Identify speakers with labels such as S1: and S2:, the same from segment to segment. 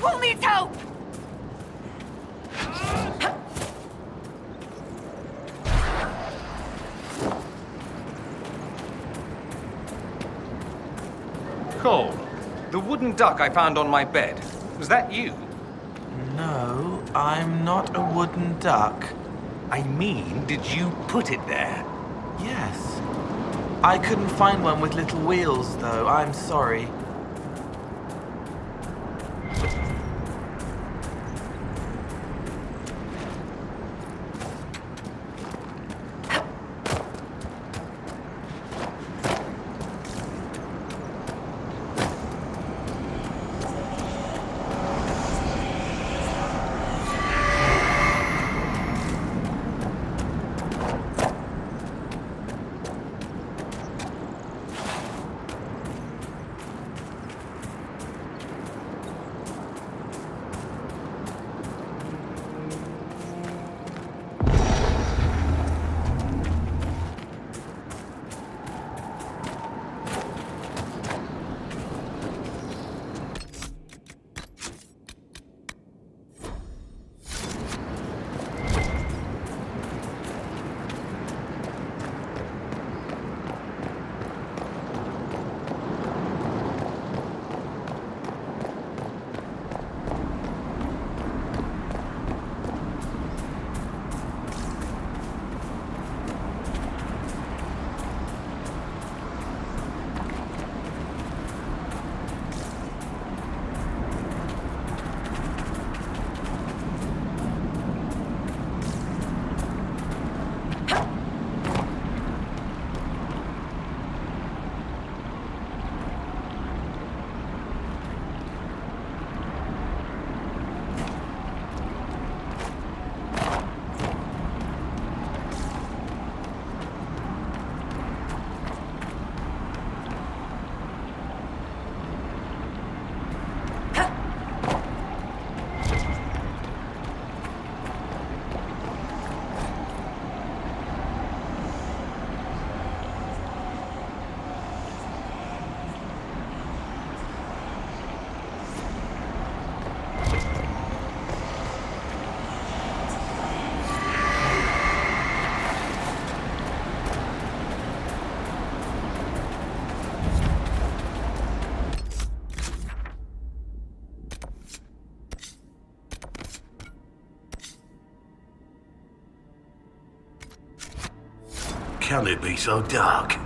S1: All needs help!
S2: Cole, the wooden duck I found on my bed, was that you?
S3: No, I'm not a wooden duck.
S2: I mean, did you put it there?
S3: Yes. I couldn't find one with little wheels, though. I'm sorry.
S4: Can it be so dark?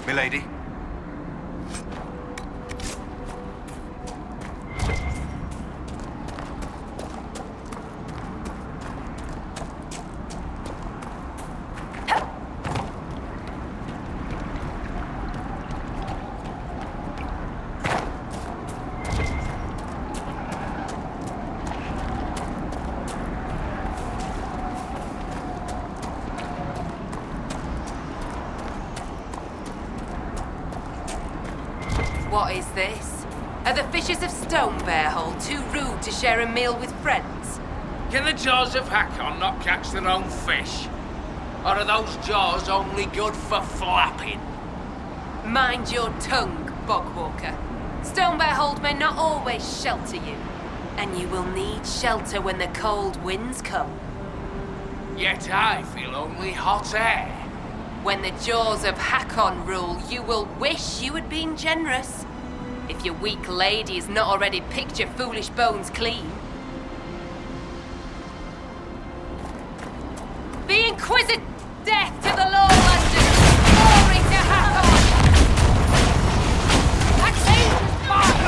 S2: Milady?
S1: What is this? Are the fishers of Stone Bear Hole too rude to share a meal with friends?
S5: Can the jaws of Hakkon not catch their own fish? Or are those jaws only good for flapping?
S1: Mind your tongue, Bogwalker. Stone Bear Hold may not always shelter you, and you will need shelter when the cold winds come.
S5: Yet I feel only hot air.
S1: When the jaws of Hakkon rule, you will wish you had been generous. If your weak lady has not already picked your foolish bones clean. The Inquisitor! Death to the Lawlanders! Glory to Hakkon! That changes fire!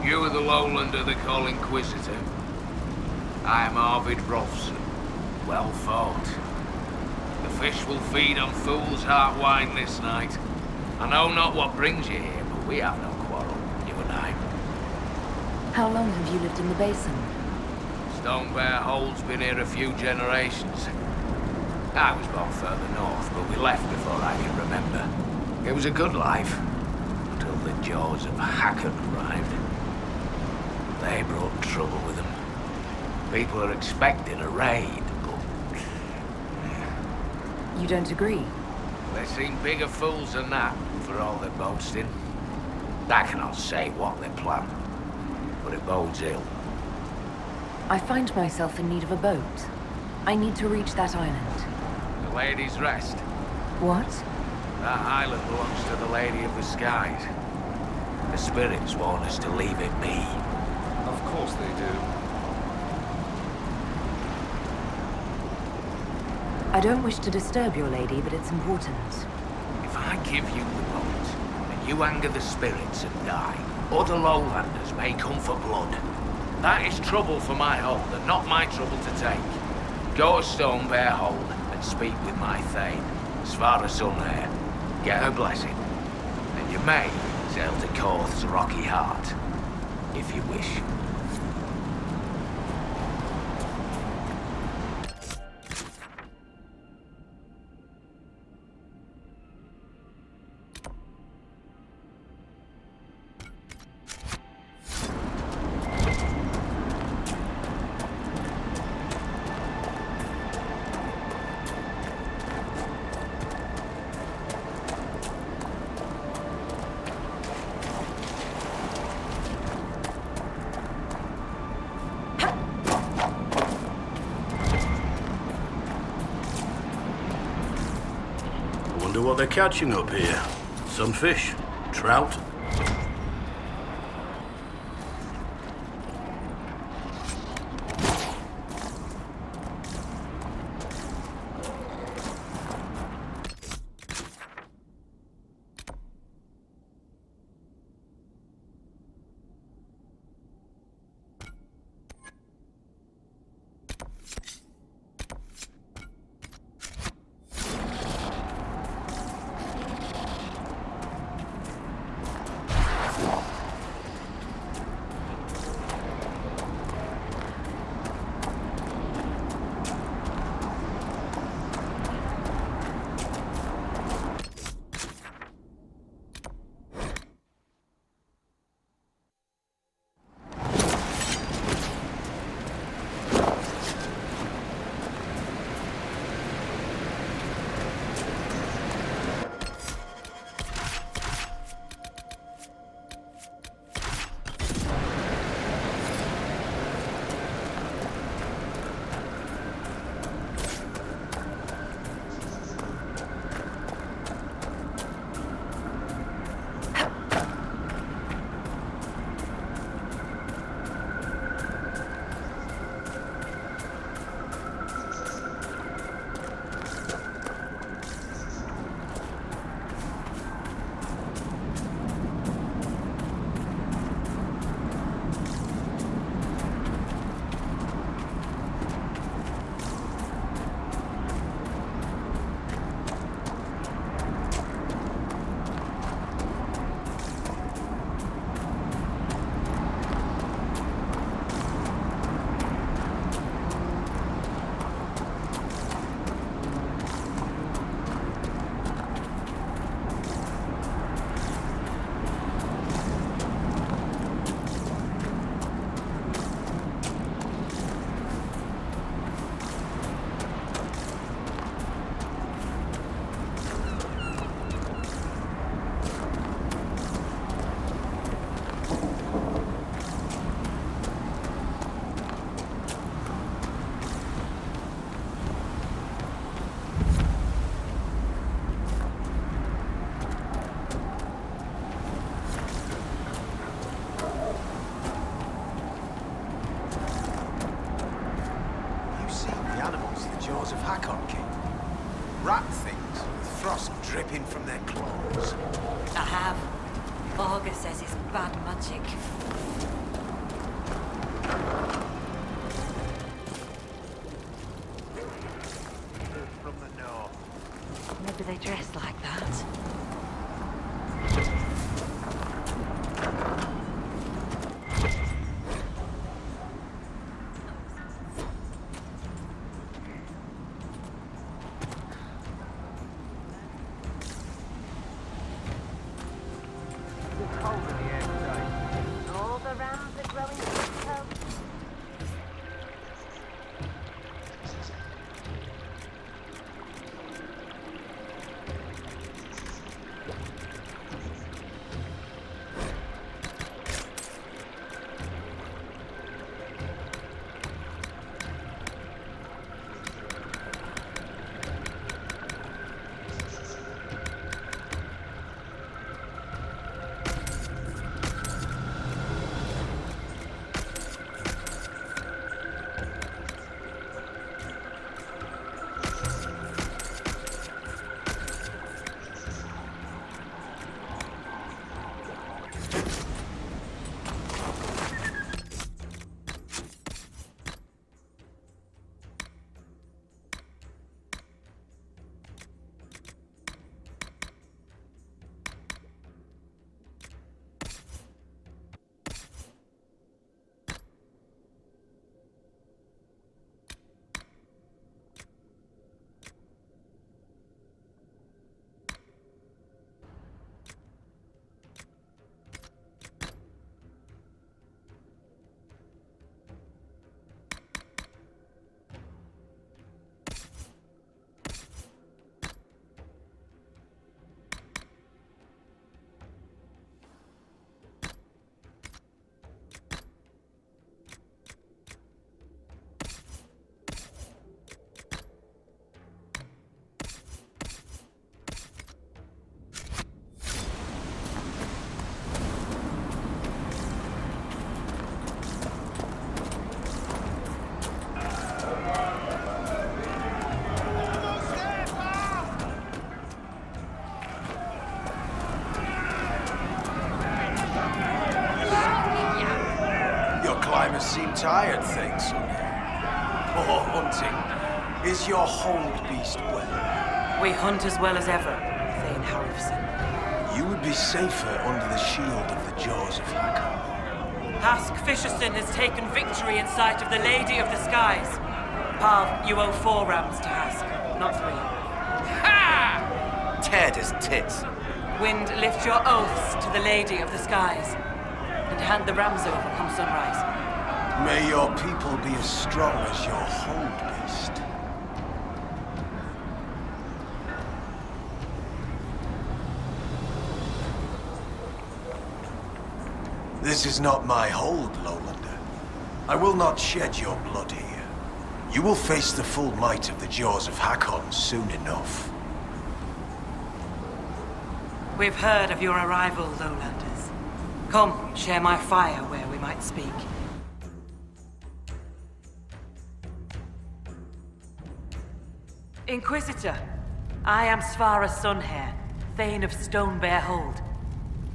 S5: You are the lowlander they call Inquisitor. I am Arvid Rolfson. Well fought. The fish will feed on fool's heart wine this night. I know not what brings you here, but we have no quarrel, you and I.
S6: How long have you lived in the basin?
S5: Stone Bear Hold's been here a few generations. I was born further north, but we left before I can remember. It was a good life, until the jaws of Hakkon arrived. They brought trouble with them. People are expecting a raid, but...
S6: You don't agree?
S5: They seem bigger fools than that, for all their boasting. I cannot say what they plan, but it bodes ill.
S6: I find myself in need of a boat. I need to reach that island.
S5: The Lady's Rest.
S6: What?
S5: That island belongs to the Lady of the Skies. The spirits warn us to leave it be.
S2: Of course they do.
S6: I don't wish to disturb your lady, but it's important.
S5: If I give you the boat, and you anger the spirits and die, other lowlanders may come for blood. That is trouble for my hold, and not my trouble to take. Go to Stone Bear Hold and speak with my Thane, Svara Sunhair. Get her blessing, and you may sail to Korth's rocky heart, if you wish.
S4: Wonder what they're catching up here. Some fish? Trout?
S7: Rat things with frost dripping from their claws.
S1: I have.
S6: Varga says it's bad magic.
S5: From the north.
S6: Maybe they dress like that.
S1: All the rams are growing so.
S7: Climbers seem tired, thanks. Or hunting. Is your hold beast well?
S8: We hunt as well as ever, Thane Harrison.
S7: You would be safer under the shield of the jaws of Hakkon.
S8: Hask Fisherson has taken victory in sight of the Lady of the Skies. Pav, you owe 4 rams to Hask, not 3.
S7: Ha! Teared his tits.
S8: Wind, lift your oaths to the Lady of the Skies, and hand the rams over come sunrise.
S7: May your people be as strong as your hold beast. This is not my hold, Lowlander. I will not shed your blood here. You will face the full might of the jaws of Hakkon soon enough.
S8: We've heard of your arrival, Lowlanders. Come, share my fire where we might speak. Inquisitor, I am Svara Sunhair, Thane of Stonebear Hold.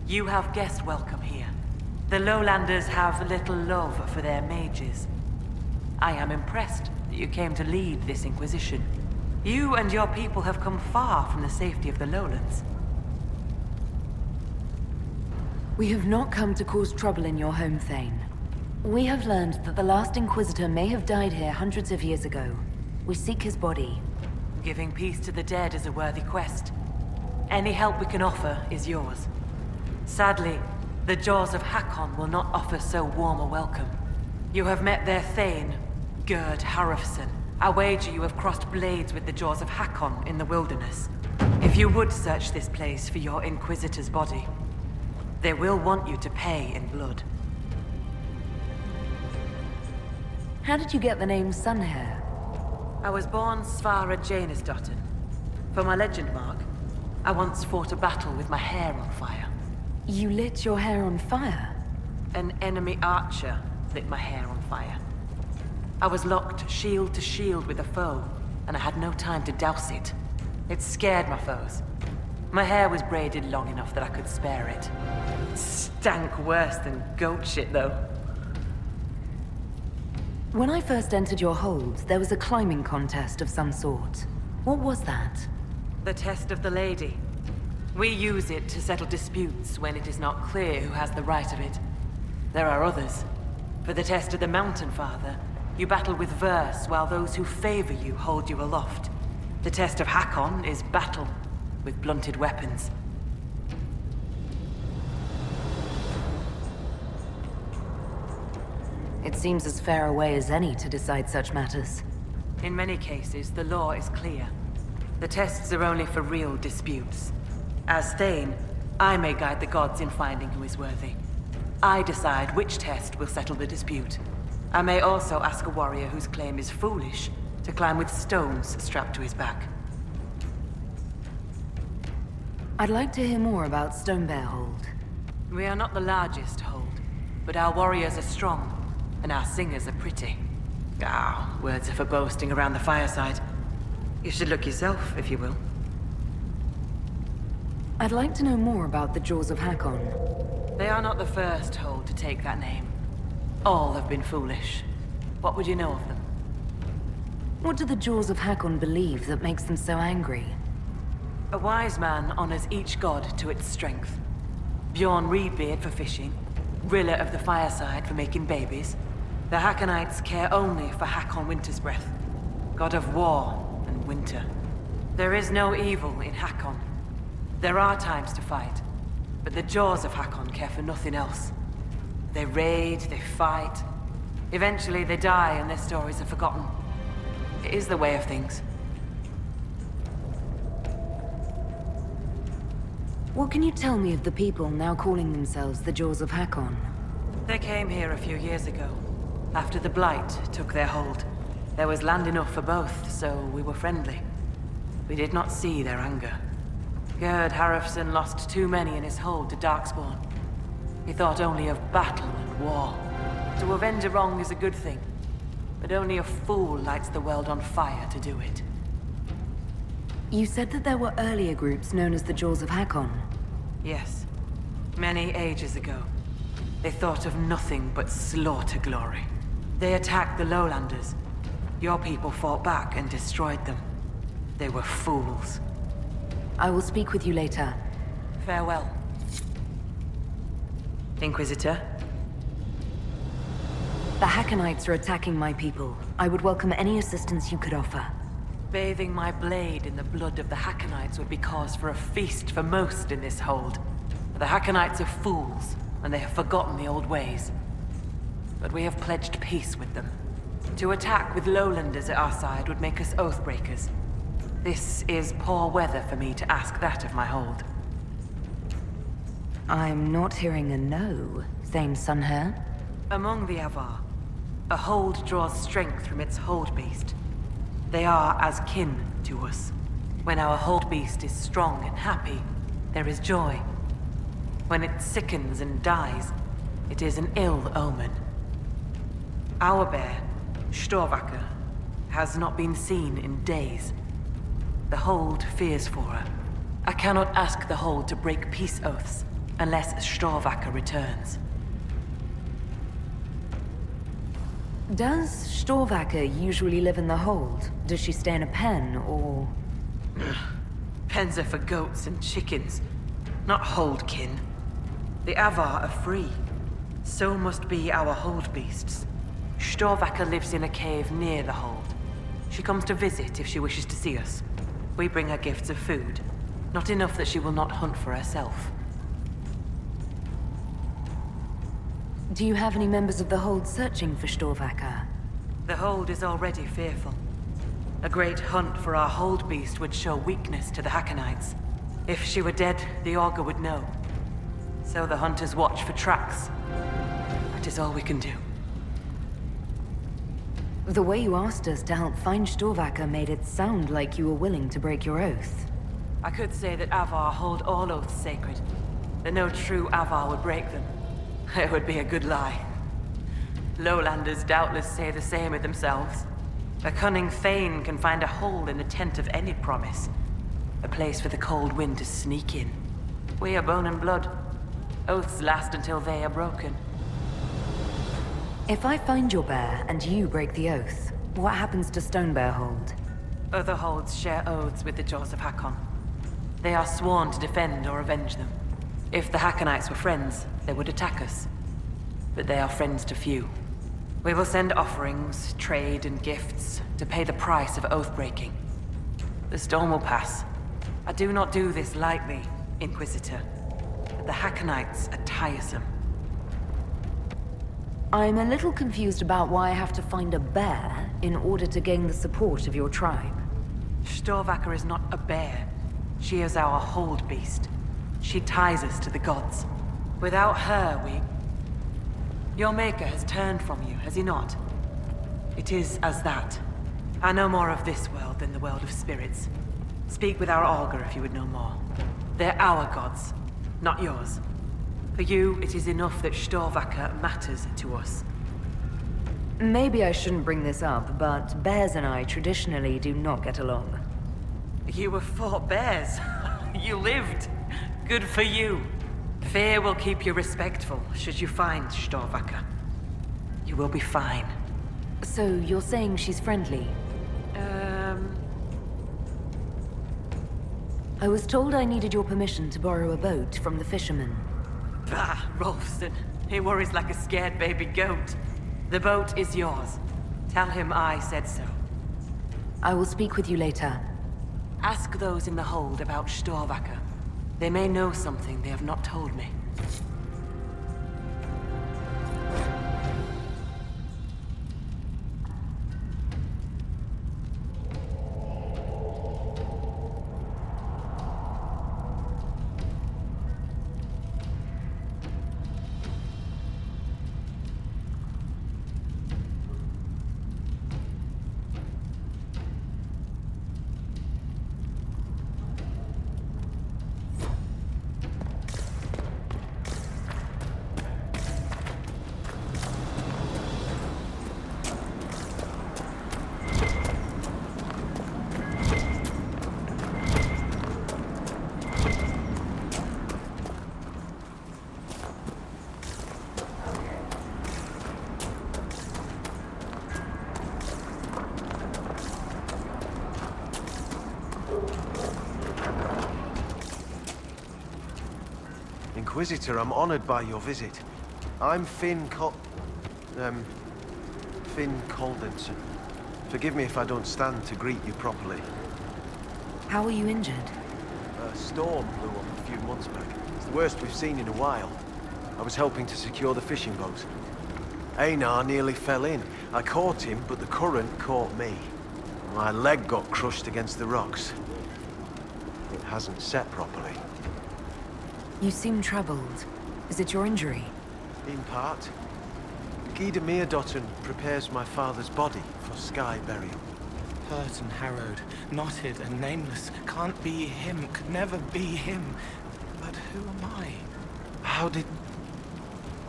S8: You have guest welcome here. The Lowlanders have little love for their mages. I am impressed that you came to lead this Inquisition. You and your people have come far from the safety of the Lowlands.
S6: We have not come to cause trouble in your home, Thane. We have learned that the last Inquisitor may have died here hundreds of years ago. We seek his body.
S8: Giving peace to the dead is a worthy quest. Any help we can offer is yours. Sadly, the jaws of Hakkon will not offer so warm a welcome. You have met their Thane, Gerd Harrison. I wager you have crossed blades with the jaws of Hakkon in the wilderness. If you would search this place for your Inquisitor's body, they will want you to pay in blood.
S6: How did you get the name Sunhair?
S8: I was born Svara Janisdottir. For my legend mark, I once fought a battle with my hair on fire.
S6: You lit your hair on fire?
S8: An enemy archer lit my hair on fire. I was locked shield to shield with a foe, and I had no time to douse it. It scared my foes. My hair was braided long enough that I could spare it. Stank worse than goat shit, though.
S6: When I first entered your hold, there was a climbing contest of some sort. What was that?
S8: The test of the lady. We use it to settle disputes when it is not clear who has the right of it. There are others. For the test of the Mountain Father, you battle with verse while those who favor you hold you aloft. The test of Hakkon is battle, with blunted weapons.
S6: It seems as fair a way as any to decide such matters.
S8: In many cases, the law is clear. The tests are only for real disputes. As Thane, I may guide the gods in finding who is worthy. I decide which test will settle the dispute. I may also ask a warrior whose claim is foolish to climb with stones strapped to his back.
S6: I'd like to hear more about Stonebear Hold.
S8: We are not the largest hold, but our warriors are strong, and our singers are pretty. Ah, words are for boasting around the fireside. You should look yourself, if you will.
S6: I'd like to know more about the Jaws of Hakkon.
S8: They are not the first hold to take that name. All have been foolish. What would you know of them?
S6: What do the Jaws of Hakkon believe that makes them so angry?
S8: A wise man honors each god to its strength. Bjorn Reedbeard for fishing, Rilla of the Fireside for making babies. The Hakkonites care only for Hakkon Wintersbreath, god of war and winter. There is no evil in Hakkon. There are times to fight, but the Jaws of Hakkon care for nothing else. They raid, they fight. Eventually they die and their stories are forgotten. It is the way of things.
S6: What can you tell me of the people now calling themselves the Jaws of Hakkon?
S8: They came here a few years ago, after the Blight took their hold. There was land enough for both, so we were friendly. We did not see their anger. Gerd Harrofson lost too many in his hold to Darkspawn. He thought only of battle and war. To avenge a wrong is a good thing, but only a fool lights the world on fire to do it.
S6: You said that there were earlier groups known as the Jaws of Hakkon.
S8: Yes. Many ages ago. They thought of nothing but slaughter glory. They attacked the Lowlanders. Your people fought back and destroyed them. They were fools.
S6: I will speak with you later.
S8: Farewell. Inquisitor?
S6: The Hakkonites are attacking my people. I would welcome any assistance you could offer.
S8: Bathing my blade in the blood of the Hakkonites would be cause for a feast for most in this hold. The Hakkonites are fools, and they have forgotten the old ways. But we have pledged peace with them. To attack with Lowlanders at our side would make us oathbreakers. This is poor weather for me to ask that of my hold.
S6: I'm not hearing a no, Thane Sunhair.
S8: Among the Avvar, a hold draws strength from its hold beast. They are as kin to us. When our hold beast is strong and happy, there is joy. When it sickens and dies, it is an ill omen. Our bear, Storvacker, has not been seen in days. The hold fears for her. I cannot ask the hold to break peace oaths unless Storvacker returns.
S6: Does Storvacker usually live in the hold? Does she stay in a pen, or...?
S8: Pens are for goats and chickens, not holdkin. The Avvar are free. So must be our hold beasts. Storvacker lives in a cave near the hold. She comes to visit if she wishes to see us. We bring her gifts of food. Not enough that she will not hunt for herself.
S6: Do you have any members of the hold searching for Storvacker?
S8: The hold is already fearful. A great hunt for our hold beast would show weakness to the Hakkonites. If she were dead, the Augur would know. So the hunters watch for tracks. That is all we can do.
S6: The way you asked us to help find Storvacker made it sound like you were willing to break your oath.
S8: I could say that Avvar hold all oaths sacred, that no true Avvar would break them. It would be a good lie. Lowlanders doubtless say the same of themselves. A cunning Thane can find a hole in the tent of any promise. A place for the cold wind to sneak in. We are bone and blood. Oaths last until they are broken.
S6: If I find your bear and you break the oath, what happens to Stonebear Hold?
S8: Other holds share oaths with the Jaws of Hakkon. They are sworn to defend or avenge them. If the Hakkonites were friends, they would attack us. But they are friends to few. We will send offerings, trade, and gifts to pay the price of oath-breaking. The storm will pass. I do not do this lightly, Inquisitor. But the Hakkonites are tiresome.
S6: I'm a little confused about why I have to find a bear in order to gain the support of your tribe.
S8: Storvacker is not a bear. She is our hold beast. She ties us to the gods. Without her, Your maker has turned from you, has he not? It is as that. I know more of this world than the world of spirits. Speak with our augur if you would know more. They're our gods, not yours. For you, it is enough that Storvacker matters to us.
S6: Maybe I shouldn't bring this up, but bears and I traditionally do not get along.
S8: You were fought bears. You lived. Good for you. Fear will keep you respectful should you find Storvacker. You will be fine.
S6: So you're saying she's friendly? I was told I needed your permission to borrow a boat from the fisherman.
S8: Bah, Rolfson. He worries like a scared baby goat. The boat is yours. Tell him I said so.
S6: I will speak with you later.
S8: Ask those in the hold about Storvacker. They may know something they have not told me.
S7: Inquisitor, I'm honored by your visit. I'm Finn Coldenson. Forgive me if I don't stand to greet you properly.
S6: How are you injured?
S7: A storm blew up a few months back. It's the worst we've seen in a while. I was helping to secure the fishing boat. Einar nearly fell in. I caught him, but the current caught me. My leg got crushed against the rocks. It hasn't set properly.
S6: You seem troubled. Is it your injury?
S7: In part. Gyda Myrdotten prepares my father's body for sky burial.
S3: Hurt and harrowed, knotted and nameless. Can't be him, could never be him. But who am I?
S7: How did...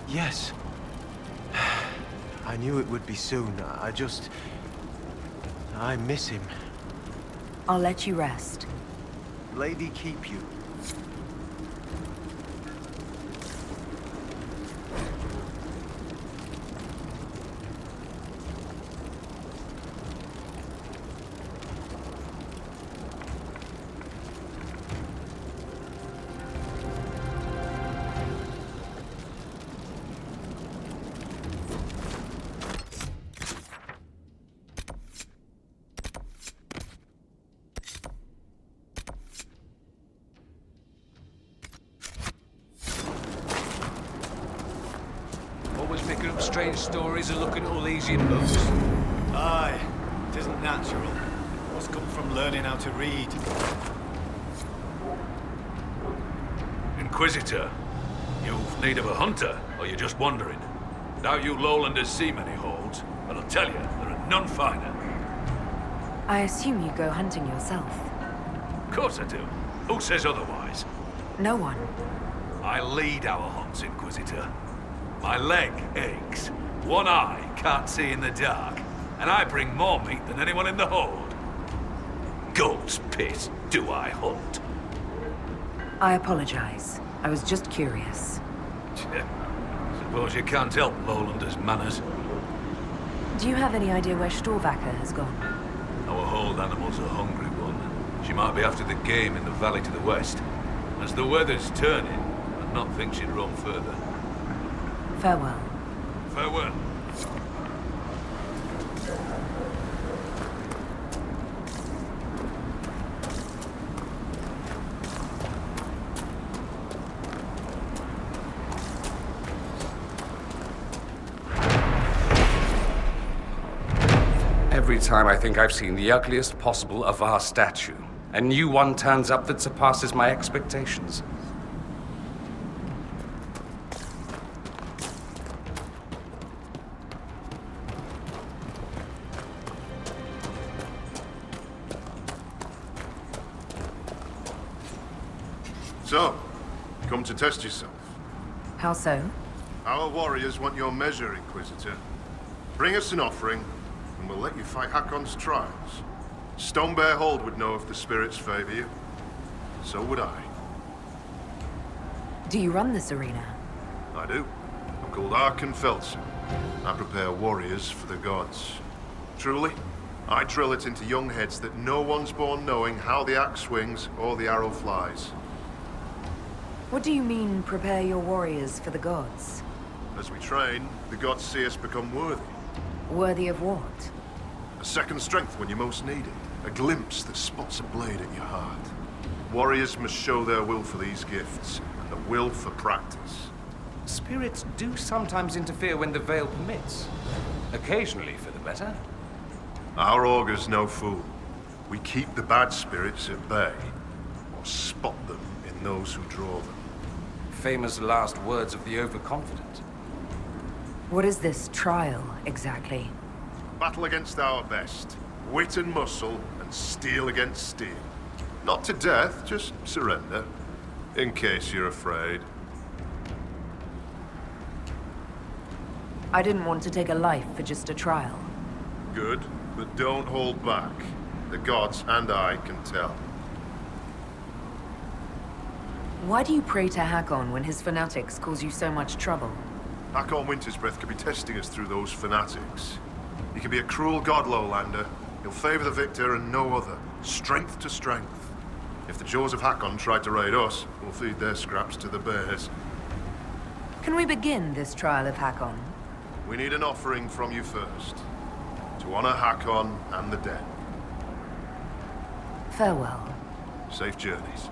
S7: Yes. I knew it would be soon. I miss him.
S6: I'll let you rest.
S7: Lady keep you.
S5: Always picking up strange stories and looking at Elysian books.
S9: Aye, it isn't natural. Must come from learning how to read.
S4: Inquisitor, you've need of a hunter, or you're just wandering? Doubt you lowlanders see many holds, but I'll tell you, there are none finer.
S6: I assume you go hunting yourself.
S4: Of course I do. Who says otherwise?
S6: No one.
S4: I lead our hunts, Inquisitor. My leg aches, one eye can't see in the dark, and I bring more meat than anyone in the hold. Goat's piss do I hunt?
S6: I apologize. I was just curious.
S4: Suppose you can't help Lowlanders' manners.
S6: Do you have any idea where Storvacker has gone?
S4: Our hold animal's a hungry one. She might be after the game in the valley to the west. As the weather's turning, I'd not think she'd roam further.
S6: Farewell.
S4: Farewell.
S2: Every time I think I've seen the ugliest possible Avvar statue, a new one turns up that surpasses my expectations.
S10: So, come to test yourself.
S6: How so?
S10: Our warriors want your measure, Inquisitor. Bring us an offering, and we'll let you fight Hakkon's trials. Stonebear Hold would know if the spirits favor you. So would I.
S6: Do you run this arena?
S10: I do. I'm called Hakkon Felsen. I prepare warriors for the gods. Truly, I drill it into young heads that no one's born knowing how the axe swings or the arrow flies.
S6: What do you mean, prepare your warriors for the gods?
S10: As we train, the gods see us become worthy.
S6: Worthy of what?
S10: A second strength when you most need it. A glimpse that spots a blade at your heart. Warriors must show their will for these gifts, and the will for practice.
S2: Spirits do sometimes interfere when the veil permits. Occasionally for the better.
S10: Our augur's no fool. We keep the bad spirits at bay, or spot them in those who draw them.
S2: Famous last words of the overconfident.
S6: What is this trial, exactly?
S10: Battle against our best. Wit and muscle, and steel against steel. Not to death, just surrender. In case you're afraid.
S6: I didn't want to take a life for just a trial.
S10: Good, but don't hold back. The gods and I can tell.
S6: Why do you pray to Hakkon when his fanatics cause you so much trouble?
S10: Hakkon Wintersbreath could be testing us through those fanatics. He can be a cruel god, Lowlander. He'll favor the victor and no other. Strength to strength. If the jaws of Hakkon tried to raid us, we'll feed their scraps to the bears.
S6: Can we begin this trial of Hakkon?
S10: We need an offering from you first. To honor Hakkon and the dead.
S6: Farewell.
S10: Safe journeys.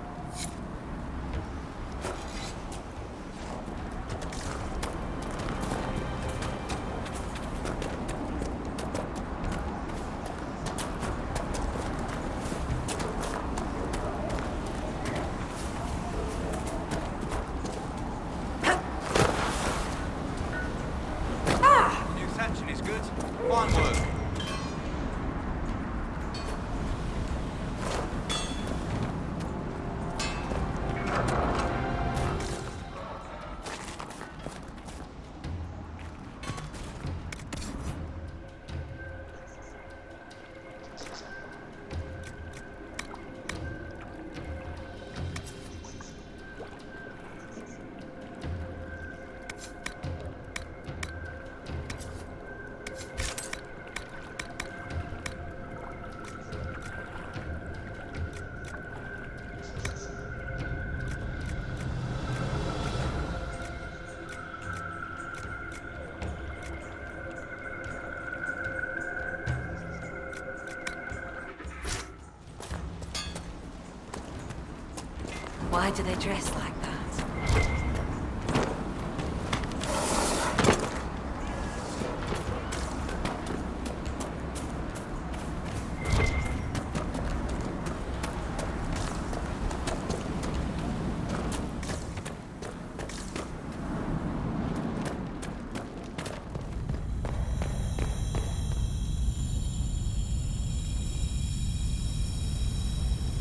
S1: Why do they dress like that?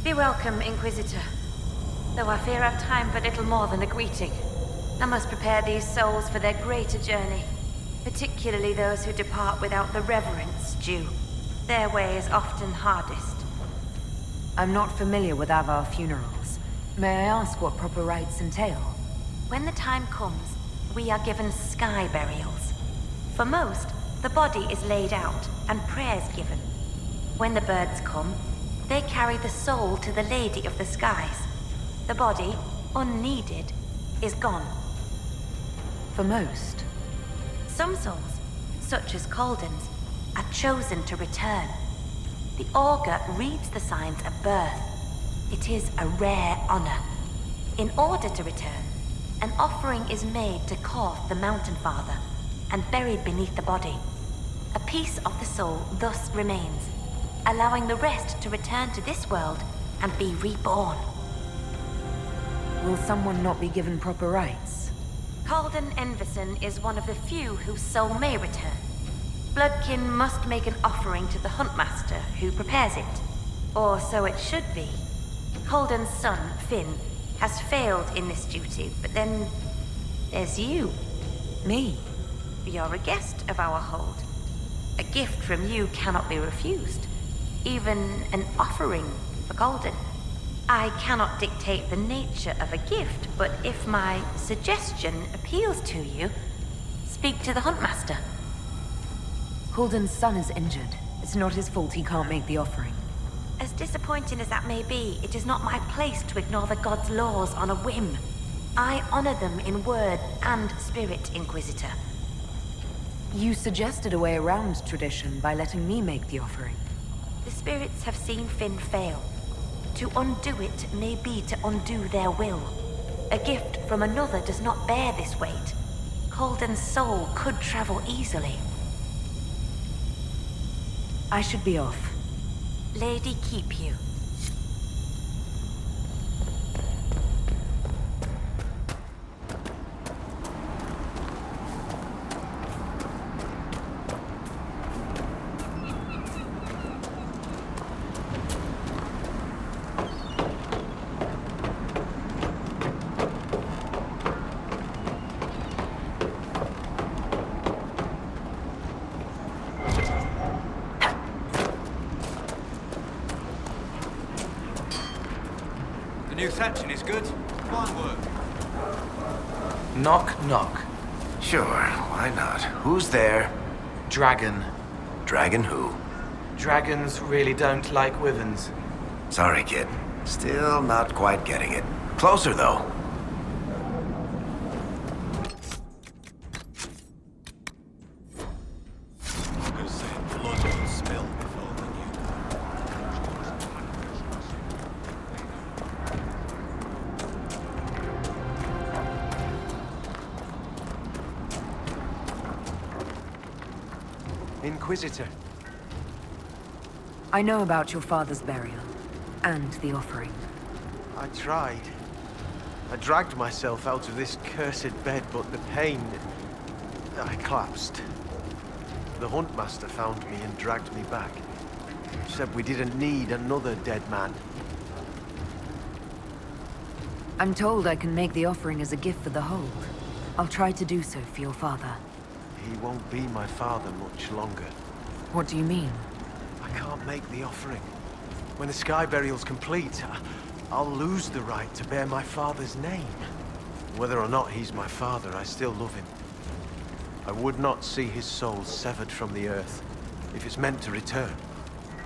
S11: Be welcome, Inquisitor. Though I fear I've time for little more than a greeting. I must prepare these souls for their greater journey, particularly those who depart without the reverence due. Their way is often hardest.
S6: I'm not familiar with Avvar funerals. May I ask what proper rites entail?
S11: When the time comes, we are given sky burials. For most, the body is laid out and prayers given. When the birds come, they carry the soul to the Lady of the Skies. The body, unneeded, is gone.
S6: For most?
S11: Some souls, such as Calden's, are chosen to return. The augur reads the signs of birth. It is a rare honor. In order to return, an offering is made to Korth the Mountain Father and buried beneath the body. A piece of the soul thus remains, allowing the rest to return to this world and be reborn.
S6: Will someone not be given proper rites?
S11: Calden Enverson is one of the few whose soul may return. Bloodkin must make an offering to the Huntmaster, who prepares it. Or so it should be. Calden's son, Finn, has failed in this duty, but then there's you.
S6: Me?
S11: You're a guest of our hold. A gift from you cannot be refused. Even an offering for Calden. I cannot dictate the nature of a gift, but if my suggestion appeals to you, speak to the Huntmaster.
S6: Calden's son is injured. It's not his fault he can't make the offering.
S11: As disappointing as that may be, it is not my place to ignore the gods' laws on a whim. I honor them in word and spirit, Inquisitor.
S6: You suggested a way around tradition by letting me make the offering.
S11: The spirits have seen Finn fail. To undo it may be to undo their will. A gift from another does not bear this weight. Calden's soul could travel easily.
S6: I should be off.
S11: Lady keep you.
S9: New thatching is good. Fine work.
S3: Knock, knock.
S12: Sure, why not? Who's there?
S3: Dragon.
S12: Dragon who?
S3: Dragons really don't like wyverns.
S12: Sorry, kid. Still not quite getting it. Closer, though.
S7: Inquisitor.
S6: I know about your father's burial, and the offering.
S7: I tried. I dragged myself out of this cursed bed, but the pain... I collapsed. The Huntmaster found me and dragged me back. Said we didn't need another dead man.
S6: I'm told I can make the offering as a gift for the hold. I'll try to do so for your father.
S7: He won't be my father much longer.
S6: What do you mean?
S7: I can't make the offering. When the sky burial's complete, I'll lose the right to bear my father's name. Whether or not he's my father, I still love him. I would not see his soul severed from the earth, if it's meant to return.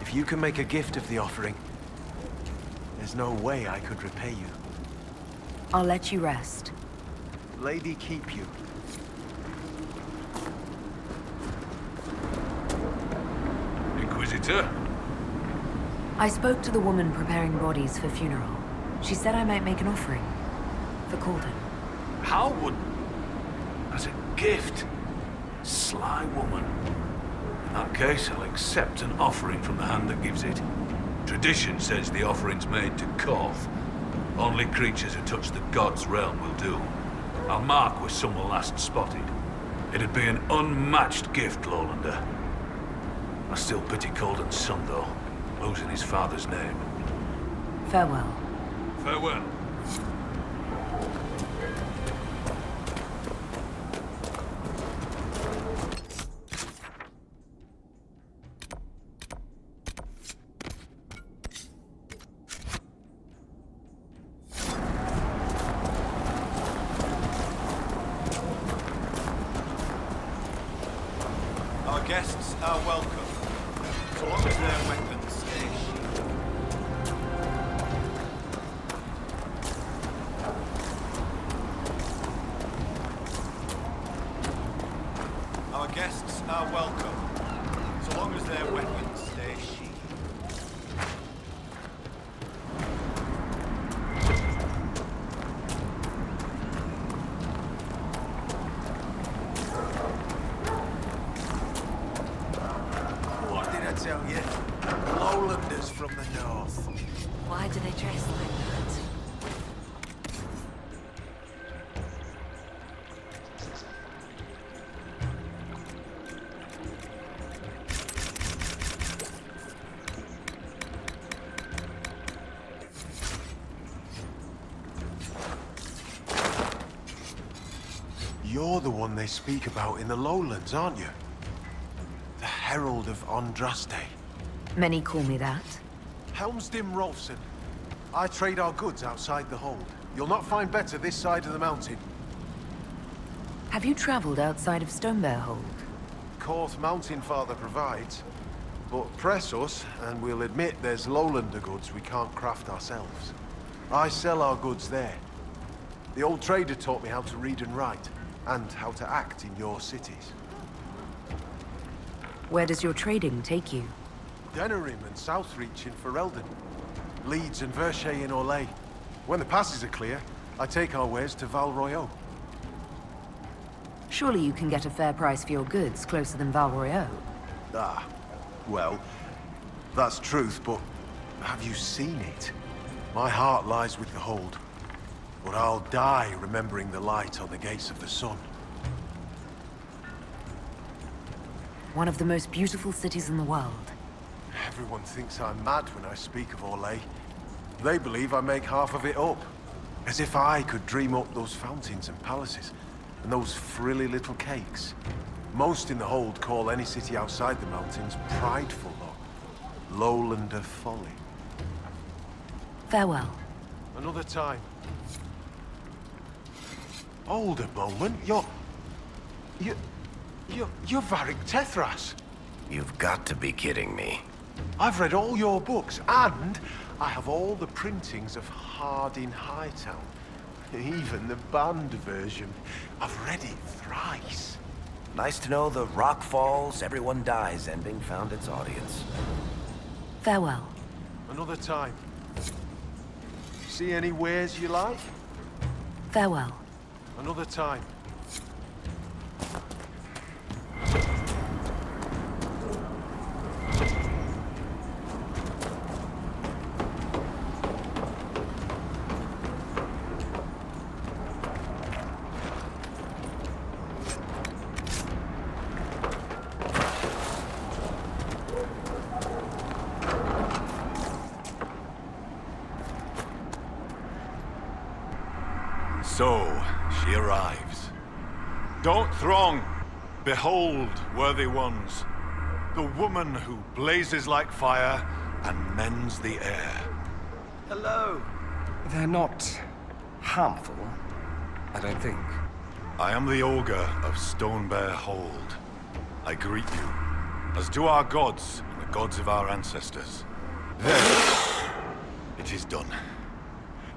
S7: If you can make a gift of the offering, there's no way I could repay you.
S6: I'll let you rest.
S7: Lady keep you.
S4: Inquisitor?
S6: I spoke to the woman preparing bodies for funeral. She said I might make an offering. For Calden.
S4: How would... as a gift? Sly woman. In that case, I'll accept an offering from the hand that gives it. Tradition says the offering's made to Korth. Only creatures who touch the gods' realm will do. I'll mark where someone last spotted. It'd be an unmatched gift, Lowlander. I still pity Calden's son, though, losing his father's name.
S6: Farewell.
S4: Farewell.
S9: guests are welcome, so long as their weapons stay sheathed. Our guests are welcome, so long as their weapons stay sheathed.
S7: What did I tell you? Lowlanders from the north.
S6: Why do they dress like that?
S7: You're the one they speak about in the lowlands, aren't you? The Herald of Andraste.
S6: Many call me that.
S7: Helmsdim Rolfson. I trade our goods outside the hold. You'll not find better this side of the mountain.
S6: Have you traveled outside of Stonebear Hold?
S7: Corth Mountain Father provides. But press us, and we'll admit there's lowlander goods we can't craft ourselves. I sell our goods there. The old trader taught me how to read and write, and how to act in your cities.
S6: Where does your trading take you?
S7: Denerim and Southreach in Ferelden. Leeds and Verchet in Orlais. When the passes are clear, I take our wares to Val Royeaux.
S6: Surely you can get a fair price for your goods closer than Val Royeaux.
S7: Ah, well, that's truth, but have you seen it? My heart lies with the hold. But I'll die remembering the light on the gates of the sun.
S6: One of the most beautiful cities in the world.
S7: Everyone thinks I'm mad when I speak of Orlais. They believe I make half of it up. As if I could dream up those fountains and palaces, and those frilly little cakes. Most in the hold call any city outside the mountains prideful, though. Lowlander folly.
S6: Farewell.
S7: Another time. Hold a moment, you're Varric Tethras.
S12: You've got to be kidding me.
S7: I've read all your books, and I have all the printings of Hardin Hightown. Even the banned version. I've read it thrice.
S12: Nice to know the rock falls, everyone dies ending found its audience.
S6: Farewell.
S7: Another time. See any wares you like?
S6: Farewell.
S7: Another time.
S4: So, she arrives. Don't throng! Behold, worthy ones, the woman who blazes like fire and mends the air.
S9: Hello.
S2: They're not harmful, I don't think.
S4: I am the Ogre of Stonebear Hold. I greet you, as do our gods and the gods of our ancestors. There. It is done.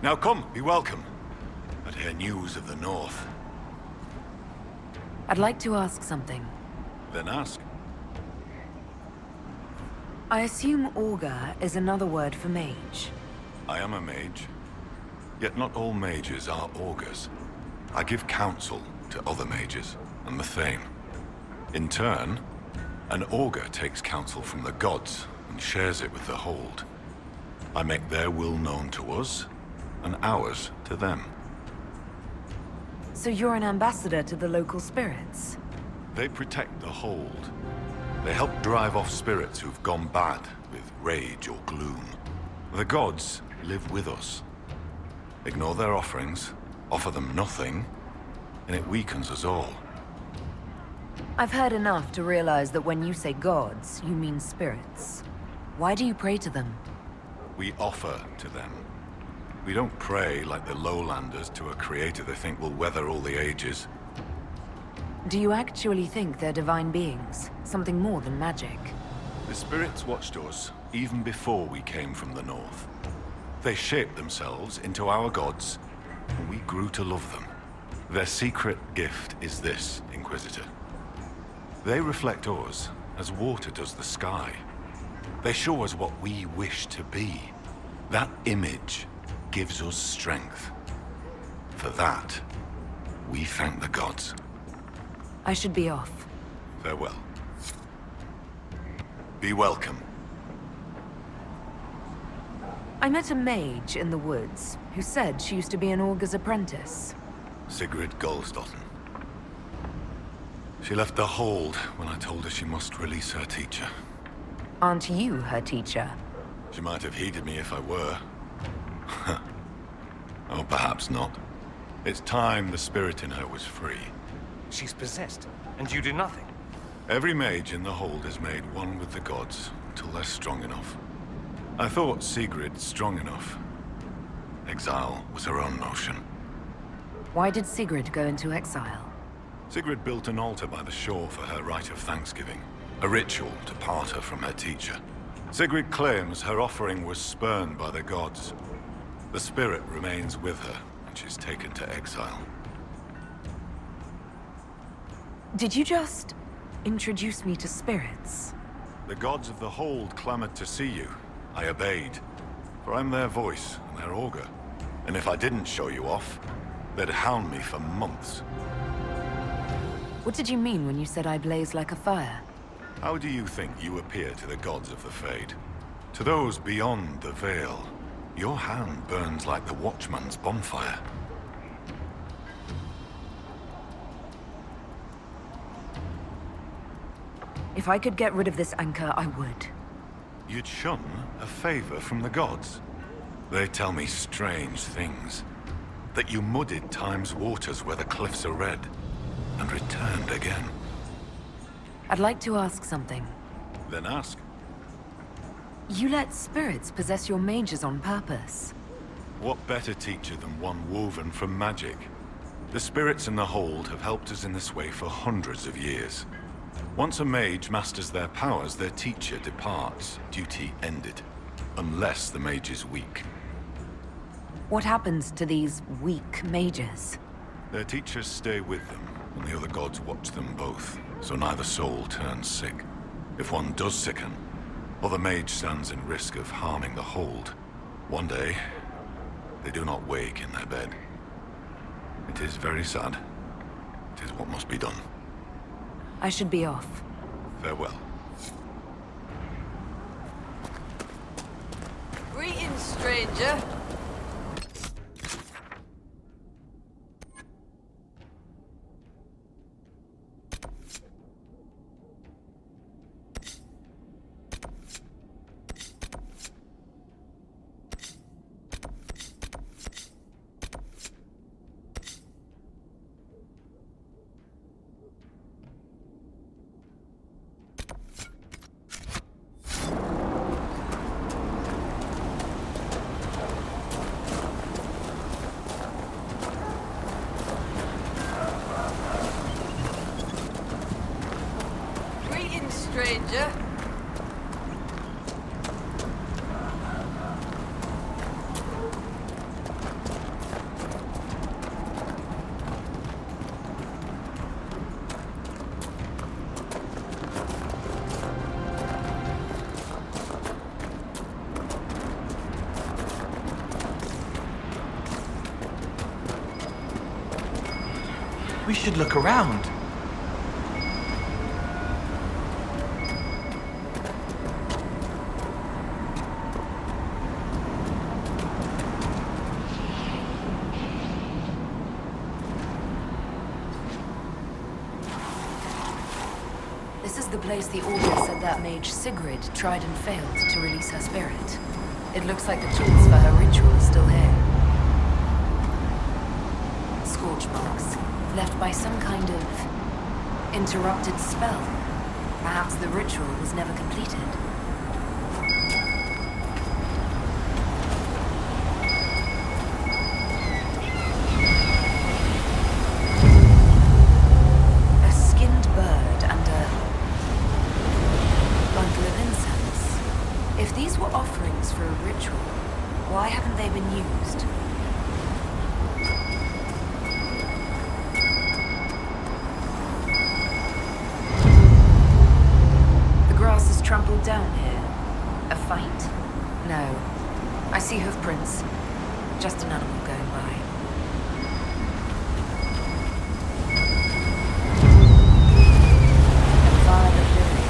S4: Now come, be welcome. But hear news of the North.
S6: I'd like to ask something.
S4: Then ask.
S6: I assume Augur is another word for mage.
S4: I am a mage. Yet not all mages are augurs. I give counsel to other mages, and the Thane. In turn, an augur takes counsel from the gods and shares it with the Hold. I make their will known to us, and ours to them.
S6: So you're an ambassador to the local spirits?
S4: They protect the Hold. They help drive off spirits who've gone bad with rage or gloom. The gods live with us. Ignore their offerings, offer them nothing, and it weakens us all.
S6: I've heard enough to realize that when you say gods, you mean spirits. Why do you pray to them?
S4: We offer to them. We don't pray like the lowlanders to a creator they think will weather all the ages.
S6: Do you actually think they're divine beings? Something more than magic?
S13: The spirits watched us even before we came from the north. They shaped themselves into our gods, and we grew to love them. Their secret gift is this, Inquisitor. They reflect us as water does the sky. They show us what we wish to be. That image gives us strength. For that, we thank the gods.
S6: I should be off.
S13: Farewell. Be welcome.
S6: I met a mage in the woods who said she used to be an augur's apprentice.
S13: Sigrid Goldsdotten. She left the hold when I told her she must release her teacher.
S6: Aren't you her teacher?
S13: She might have heeded me if I were. Oh, perhaps not. It's time the spirit in her was free.
S2: She's possessed, and you do nothing.
S13: Every mage in the hold is made one with the gods until they're strong enough. I thought Sigrid strong enough. Exile was her own notion.
S6: Why did Sigrid go into exile?
S13: Sigrid built an altar by the shore for her rite of thanksgiving, a ritual to part her from her teacher. Sigrid claims her offering was spurned by the gods. The spirit remains with her, and she's taken to exile.
S6: Did you just introduce me to spirits?
S13: The gods of the hold clamored to see you. I obeyed, for I'm their voice and their augur. And if I didn't show you off, they'd hound me for months.
S6: What did you mean when you said I blaze like a fire?
S13: How do you think you appear to the gods of the Fade? To those beyond the veil, your hand burns like the Watchman's bonfire.
S6: If I could get rid of this anchor, I would.
S13: You'd shun a favor from the gods. They tell me strange things. That you muddied time's waters where the cliffs are red, and returned again.
S6: I'd like to ask something.
S13: Then ask.
S6: You let spirits possess your mages on purpose.
S13: What better teacher than one woven from magic? The spirits in the hold have helped us in this way for hundreds of years. Once a mage masters their powers, their teacher departs, duty ended. Unless the mage is weak.
S6: What happens to these weak mages?
S13: Their teachers stay with them, and the other gods watch them both, so neither soul turns sick. If one does sicken, or the mage stands in risk of harming the hold, one day, they do not wake in their bed. It is very sad. It is what must be done.
S6: I should be off.
S13: Farewell.
S1: Greetings, stranger. Stranger.
S3: We should look around.
S6: This is the place the Augur said that mage Sigrid tried and failed to release her spirit. It looks like the tools for her ritual are still here. Scorch marks, left by some kind of interrupted spell. Perhaps the ritual was never completed. A No. I see hoof prints. Just an animal going by. Avvar the villain.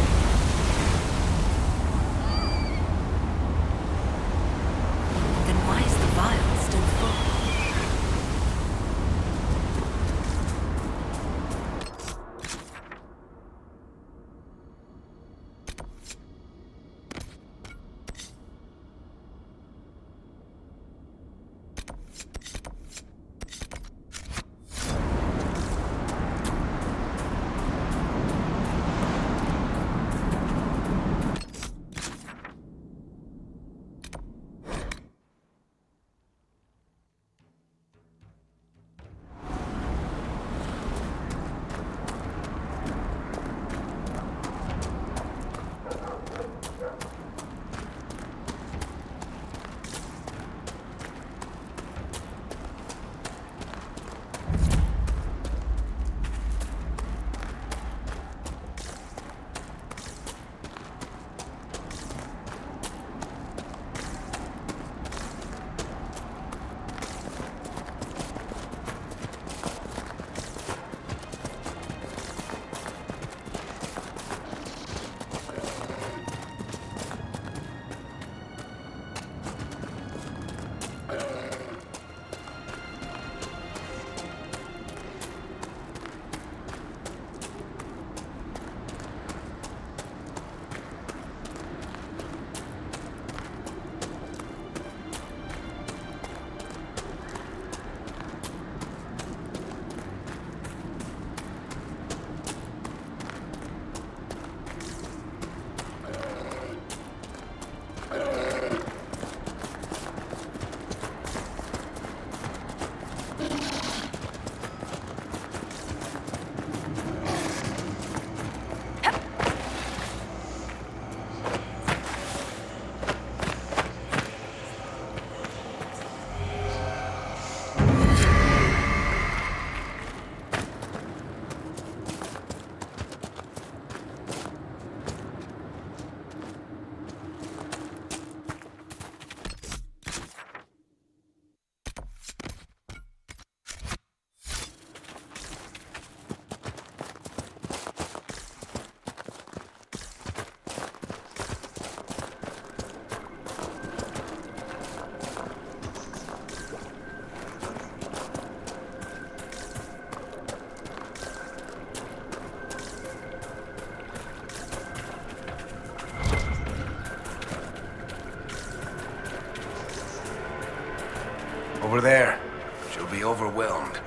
S6: Then why is the vial still full?
S12: Over there. She'll be overwhelmed.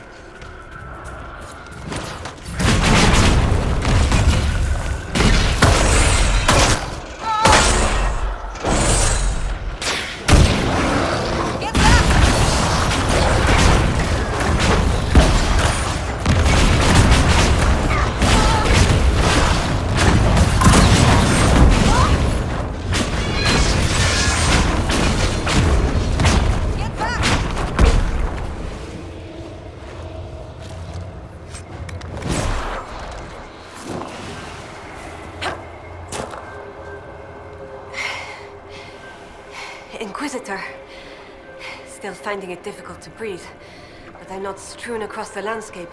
S14: Inquisitor. Still finding it difficult to breathe, but I'm not strewn across the landscape,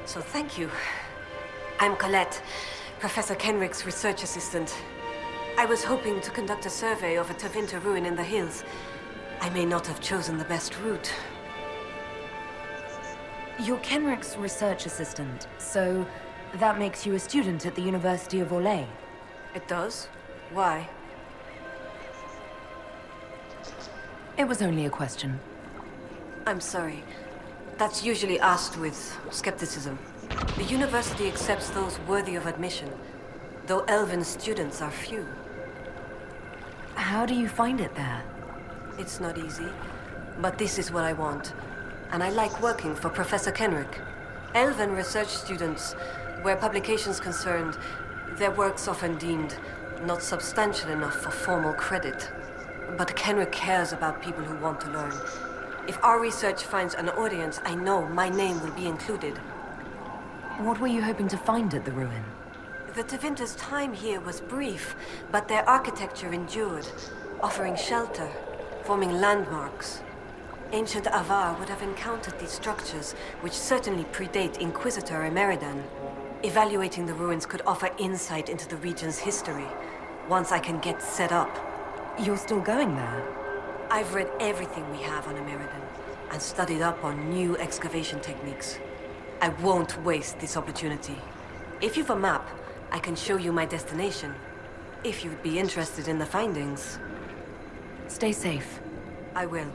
S14: so thank you. I'm Colette, Professor Kenrick's research assistant. I was hoping to conduct a survey of a Tevinter ruin in the hills. I may not have chosen the best route.
S6: You're Kenrick's research assistant, so that makes you a student at the University of Orlais.
S14: It does? Why?
S6: It was only a question.
S14: I'm sorry. That's usually asked with skepticism. The university accepts those worthy of admission, though elven students are few.
S6: How do you find it there?
S14: It's not easy, but this is what I want. And I like working for Professor Kenrick. Elven research students, where publications concerned, their work's often deemed not substantial enough for formal credit. But Kenrick cares about people who want to learn. If our research finds an audience, I know my name will be included.
S6: What were you hoping to find at the ruin?
S14: The Tevinter's time here was brief, but their architecture endured. offering shelter, forming landmarks. Ancient Avvar would have encountered these structures, which certainly predate Inquisitor Emeridan. Evaluating the ruins could offer insight into the region's history, once I can get set up.
S6: You're still going there?
S14: I've read everything we have on Emeridan, and studied up on new excavation techniques. I won't waste this opportunity. If you've a map, I can show you my destination, if you'd be interested in the findings.
S6: Stay safe.
S14: I will.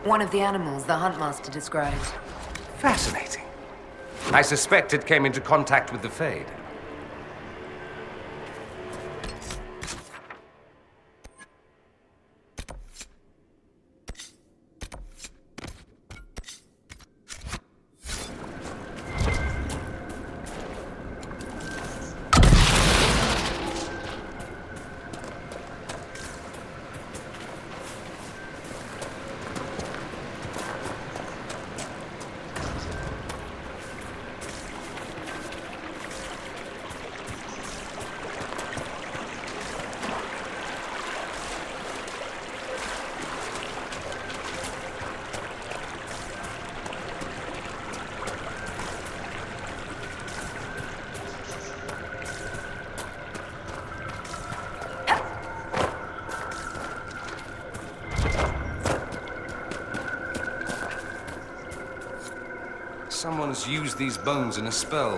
S6: One of the animals the Huntmaster described.
S2: Fascinating. I suspect it came into contact with the Fade. Someone's used these bones in a spell.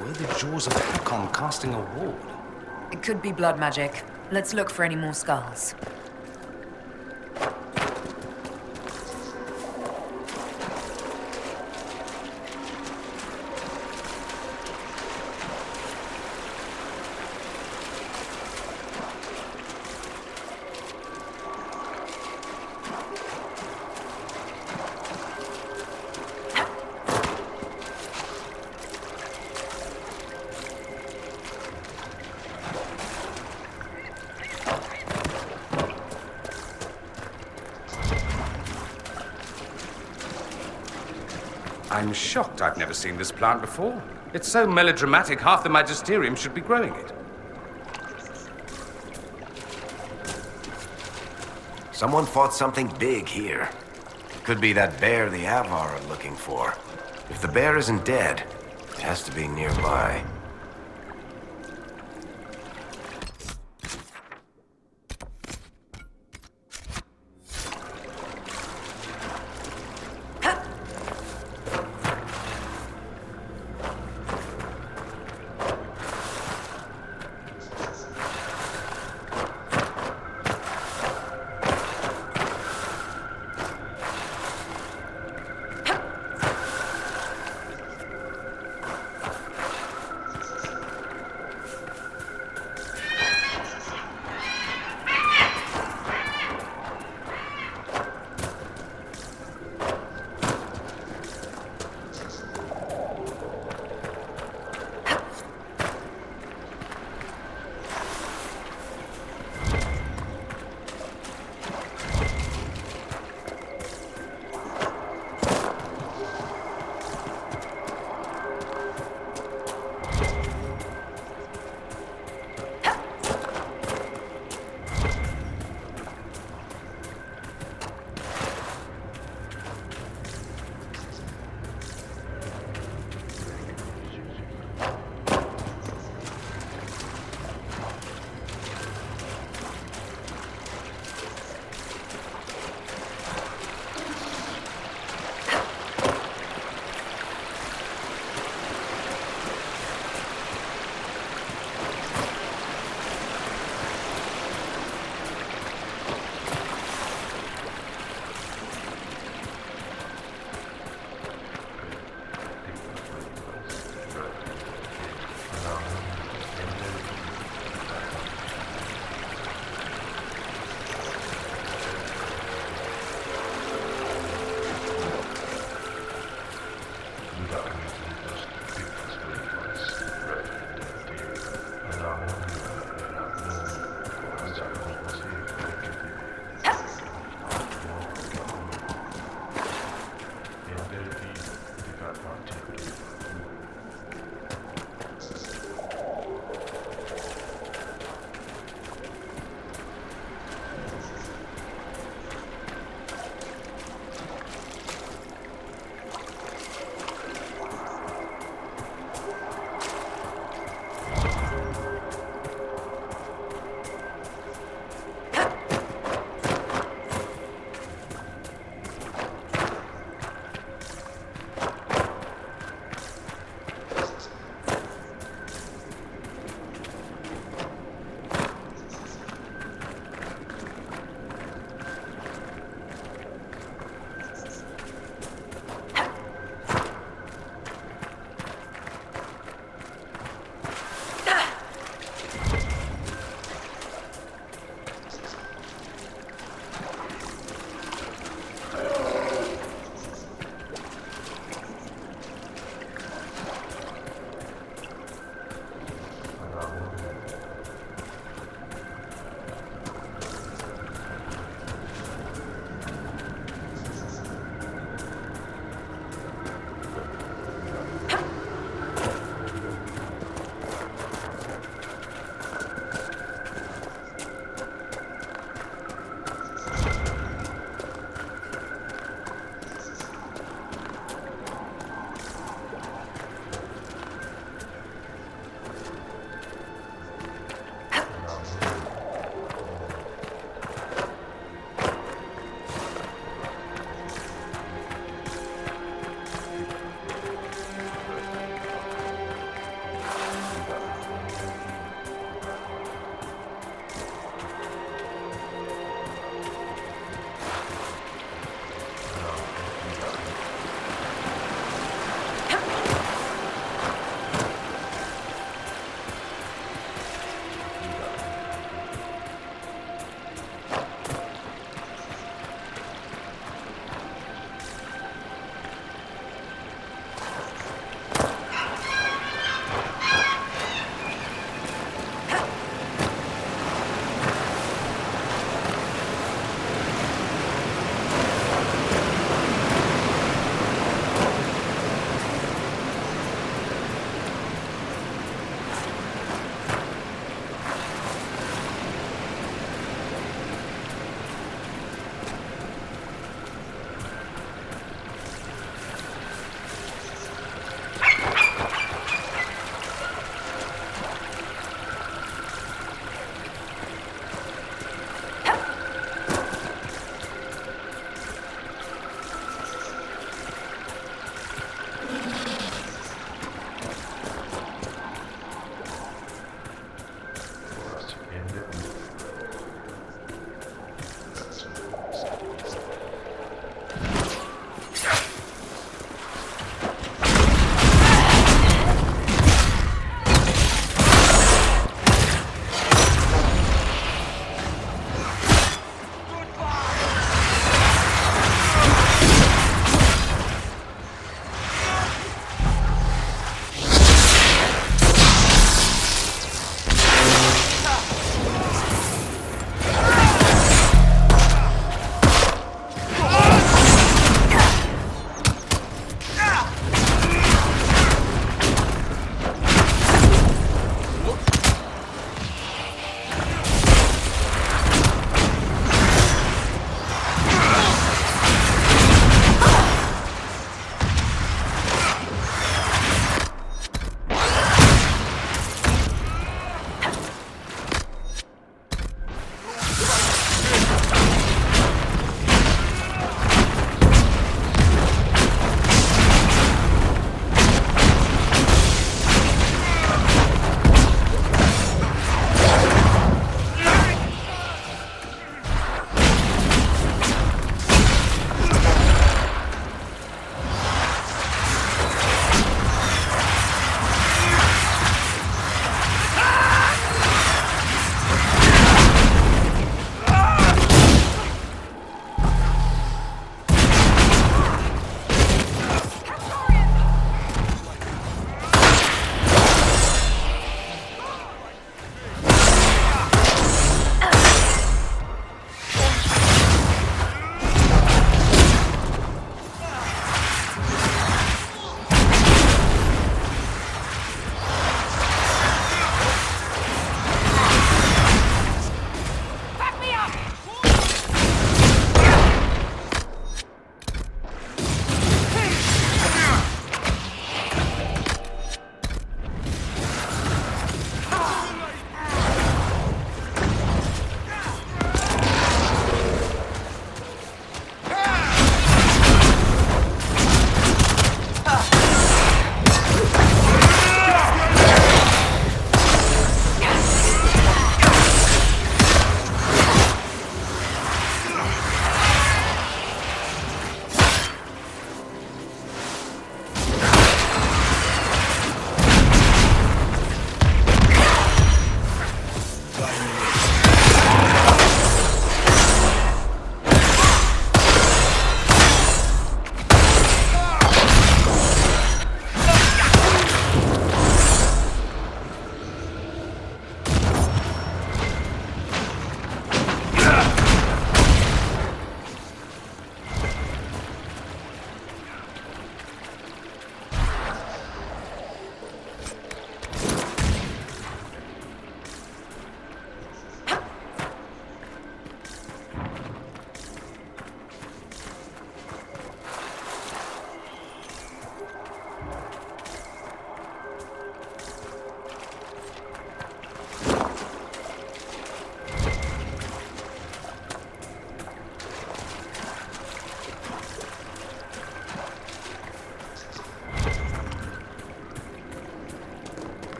S2: Were the jaws of Hakkon casting a ward?
S6: It could be blood magic. Let's look for any more skulls.
S2: I'm shocked I've never seen this plant before. It's so melodramatic, half the Magisterium should be growing it.
S12: Someone fought something big here. Could be that bear the Avvar are looking for. If the bear isn't dead, it has to be nearby.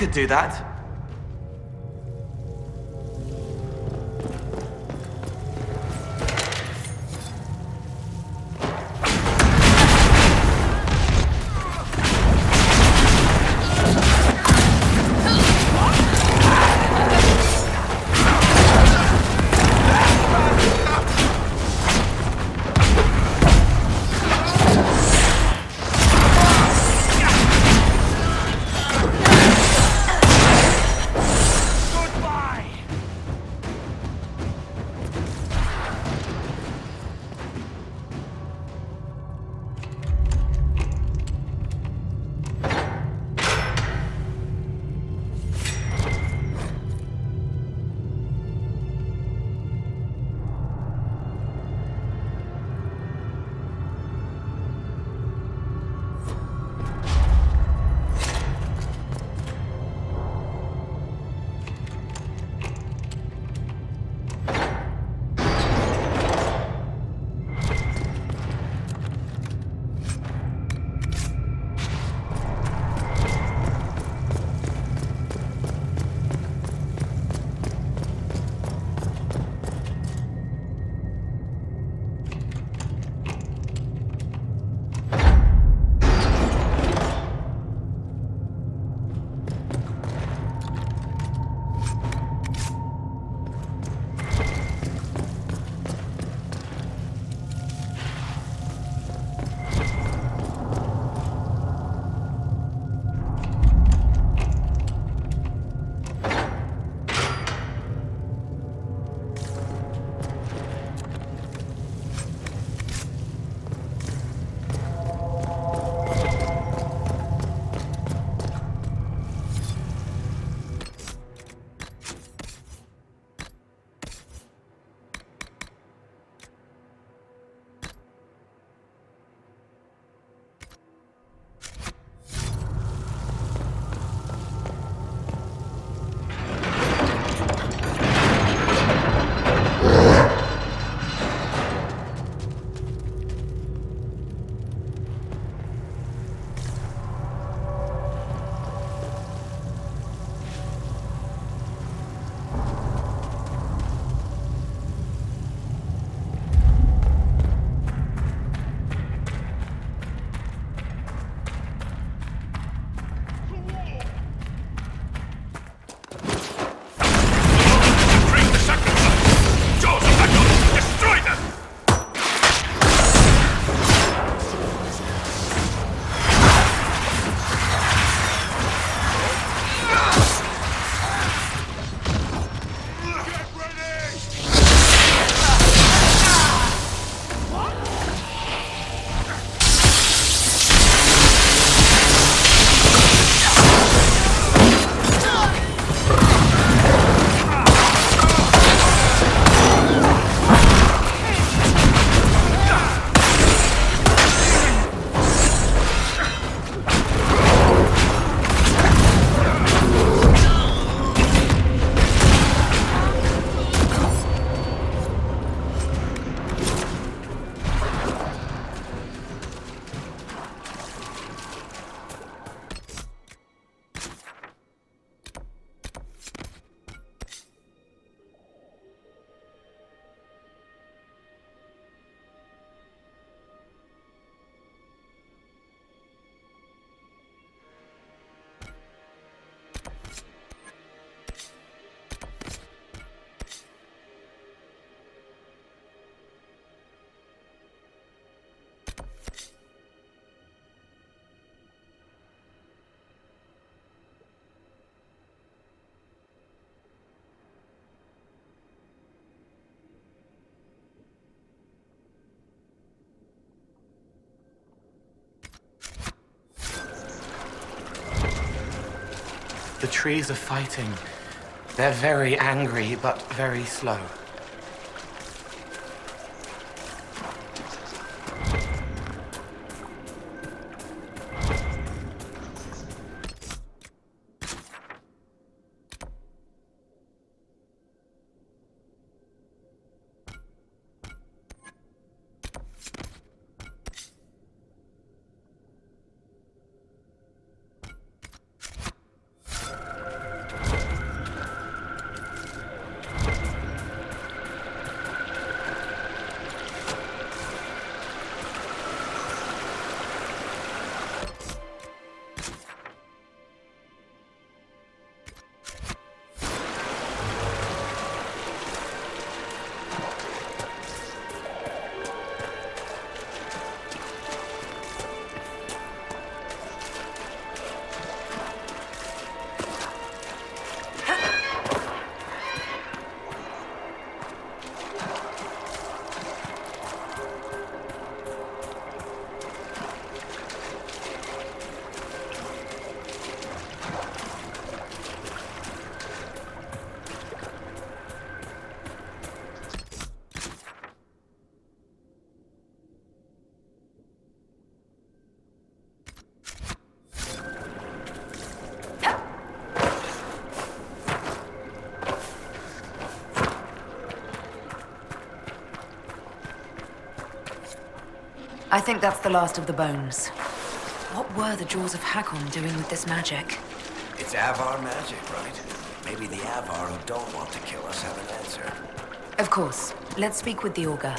S3: could do that. The trees are fighting. They're very angry, but very slow.
S6: I think that's the last of the bones. What were the Jaws of Hakkon doing with this magic?
S12: It's Avvar magic, right? Maybe the Avvar who don't want to kill us have an answer.
S6: Of course. Let's speak with the Augur.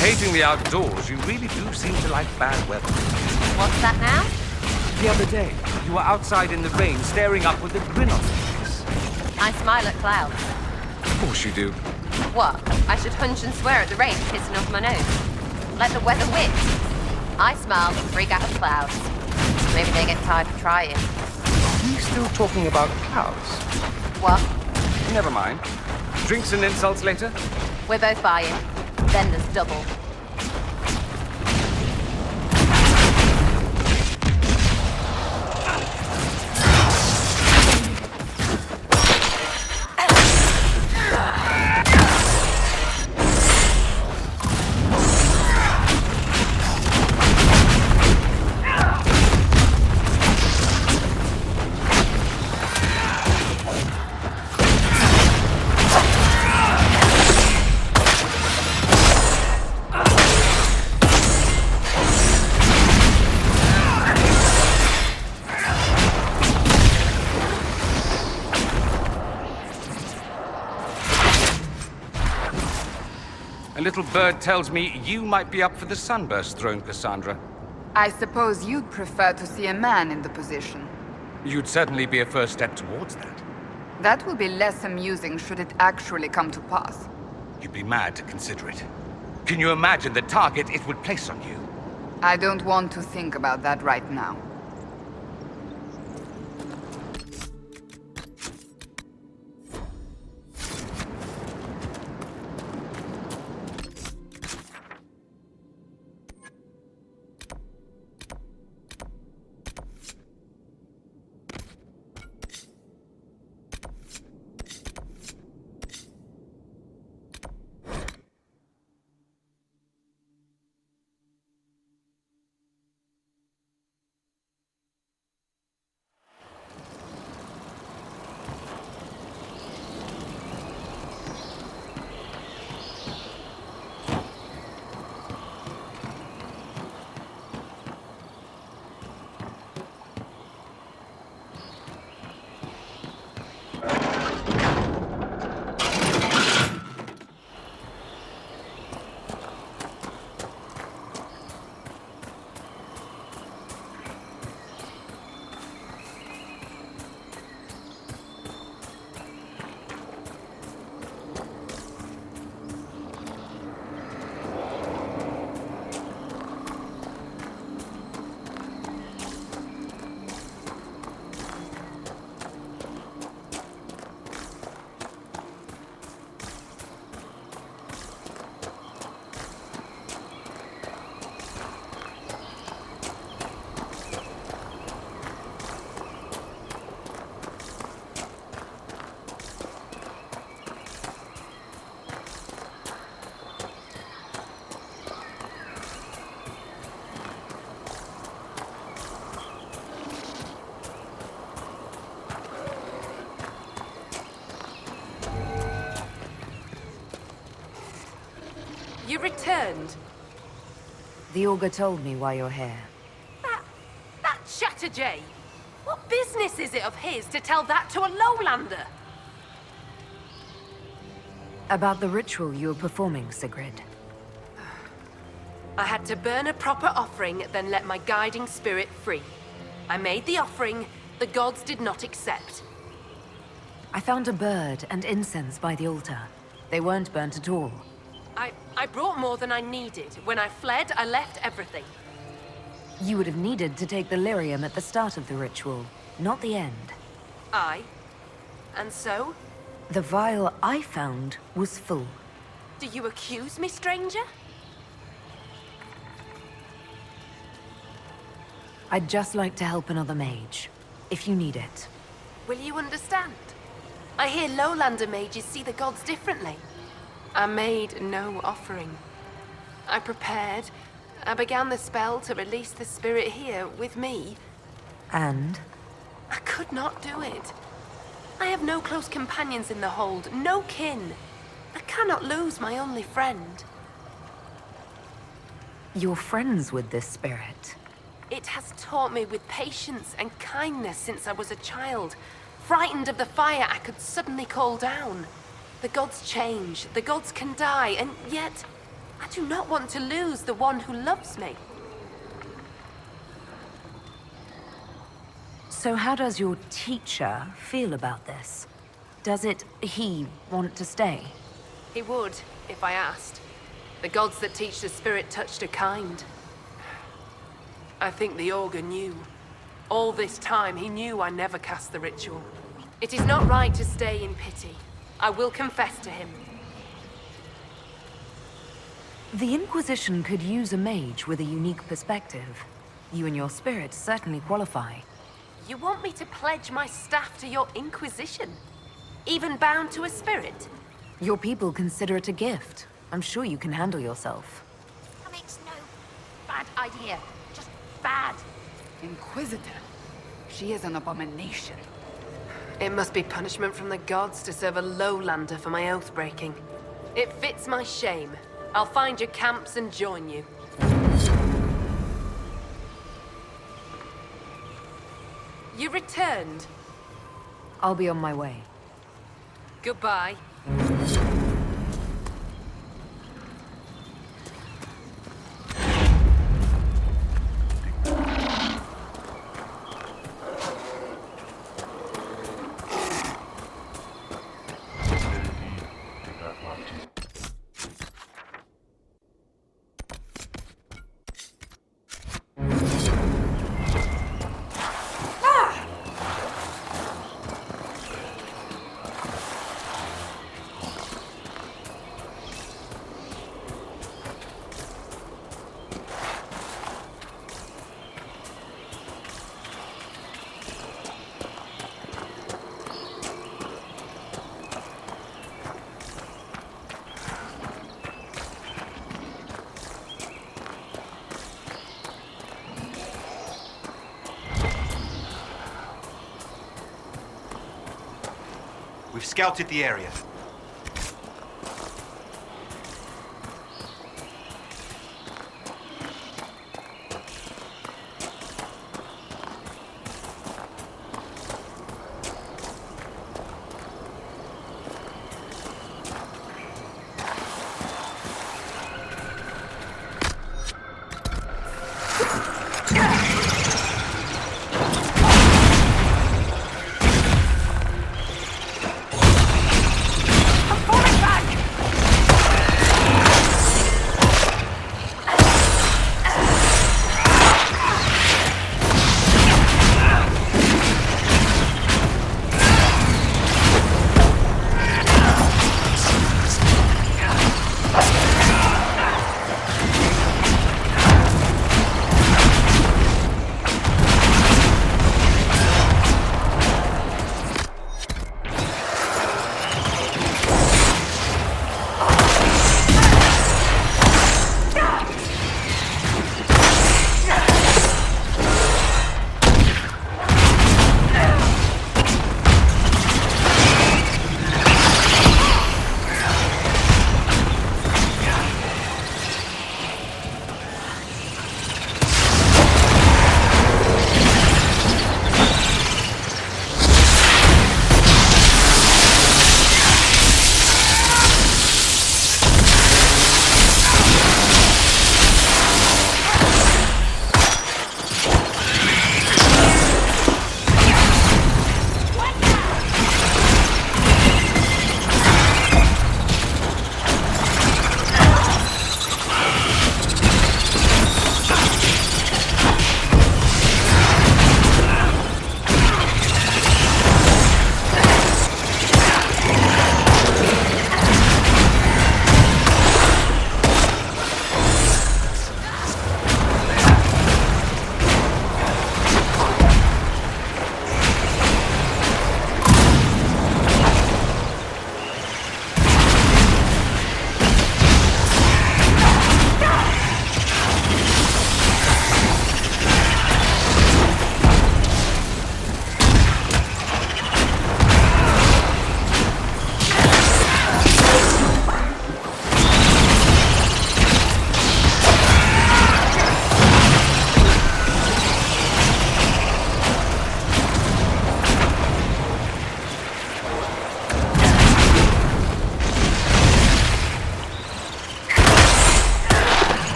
S2: hating the outdoors, you really do seem to like bad weather.
S1: What's that now?
S2: The other day, you were outside in the rain, staring up with a grin on your face.
S1: I smile at clouds.
S2: Of course you do.
S1: What? I should hunch and swear at the rain pissing off my nose. Let the weather whip. I smile and freak out at clouds. Maybe they get tired of trying.
S2: Are we still talking about clouds?
S1: What?
S2: Never mind. Drinks and insults later?
S1: We're both buying. Then there's double.
S2: A little bird tells me you might be up for the Sunburst throne, Cassandra.
S15: I suppose you'd prefer to see a man in the position.
S2: You'd certainly be a first step towards that.
S15: That will be less amusing should it actually come to pass.
S2: You'd be mad to consider it. Can you imagine the target it would place on you?
S15: I don't want to think about that right now.
S1: You returned.
S6: The Augur told me why you're here.
S1: That Chatterjay! What business is it of his to tell that to a lowlander?
S6: About the ritual you were performing, Sigrid.
S1: I had to burn a proper offering, then let my guiding spirit free. I made the offering, the gods did not accept.
S6: I found a bird and incense by the altar. They weren't burnt at all.
S1: I brought more than I needed. When I fled, I left everything.
S6: You would have needed to take the lyrium at the start of the ritual, not the end.
S1: Aye. And so?
S6: The vial I found was full.
S1: Do you accuse me, stranger?
S6: I'd just like to help another mage, if you need it.
S1: Will you understand? I hear lowlander mages see the gods differently. I made no offering. I prepared. I began the spell to release the spirit here with me.
S6: And?
S1: I could not do it. I have no close companions in the hold, no kin. I cannot lose my only friend.
S6: You're friends with this spirit?
S1: It has taught me with patience and kindness since I was a child. Frightened of the fire I could suddenly call down. The gods change, the gods can die, and yet I do not want to lose the one who loves me.
S6: So how does your teacher feel about this? Does he want to stay?
S1: He would, if I asked. The gods that teach the spirit touched are kind. I think the Augur knew. All this time, he knew I never cast the ritual. It is not right to stay in pity. I will confess to him.
S6: The Inquisition could use a mage with a unique perspective. You and your spirit certainly qualify.
S1: You want me to pledge my staff to your Inquisition? Even bound to a spirit?
S6: Your people consider it a gift. I'm sure you can handle yourself.
S15: That makes no bad idea. Just bad. Inquisitor. She is an abomination.
S1: It must be punishment from the gods to serve a lowlander for my oath breaking. It fits my shame. I'll find your camps and join you. You returned.
S6: I'll be on my way.
S1: Goodbye.
S9: We've scouted the area.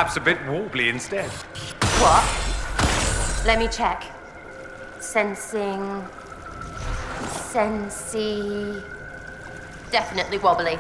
S2: perhaps a bit wobbly instead.
S11: What? Let me check. Sensing... Sensey... Definitely wobbly.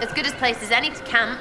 S11: As good a place as any to camp.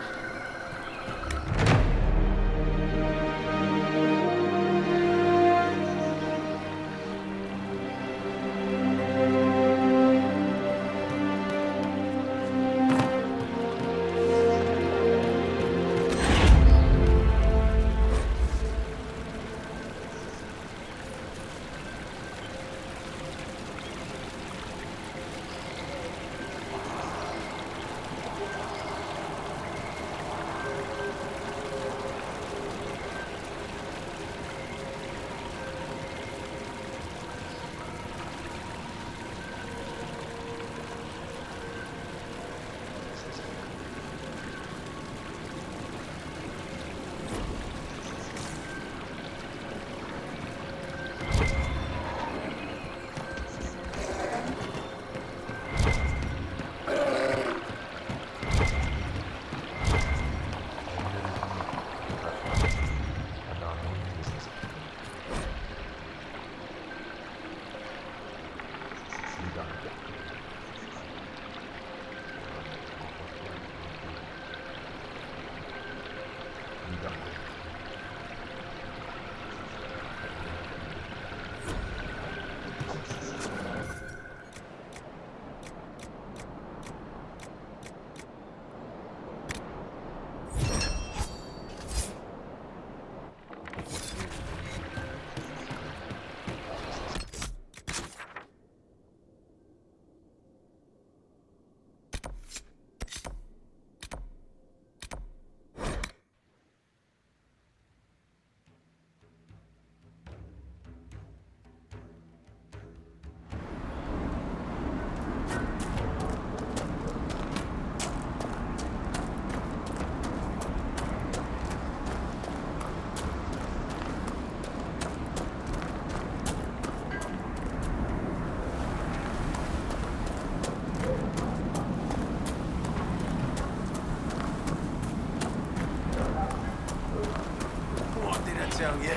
S7: Tell you,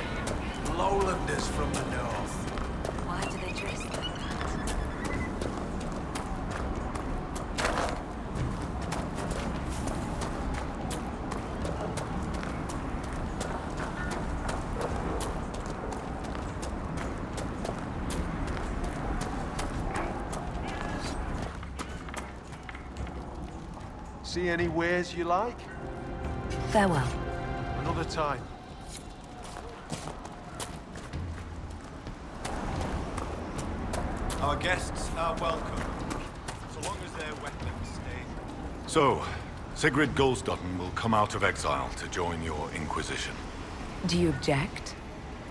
S7: lowlanders from the north.
S14: Why do they dress like that?
S7: See any wares you like?
S6: Farewell.
S7: Another time.
S9: Our guests are welcome, so long as their weapons stay.
S13: So, Sigrid Gulsdottir will come out of exile to join your Inquisition.
S6: Do you object?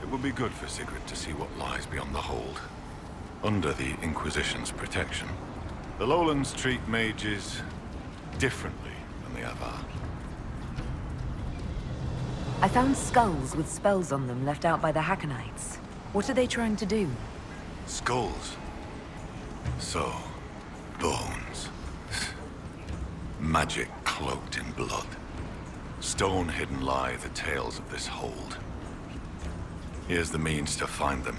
S13: It would be good for Sigrid to see what lies beyond the hold. Under the Inquisition's protection, the Lowlands treat mages differently than the Avvar.
S6: I found skulls with spells on them left out by the Hakkonites. What are they trying to do?
S13: Skulls. So, bones. Magic cloaked in blood. Stone-hidden lie the tales of this hold. Here's the means to find them.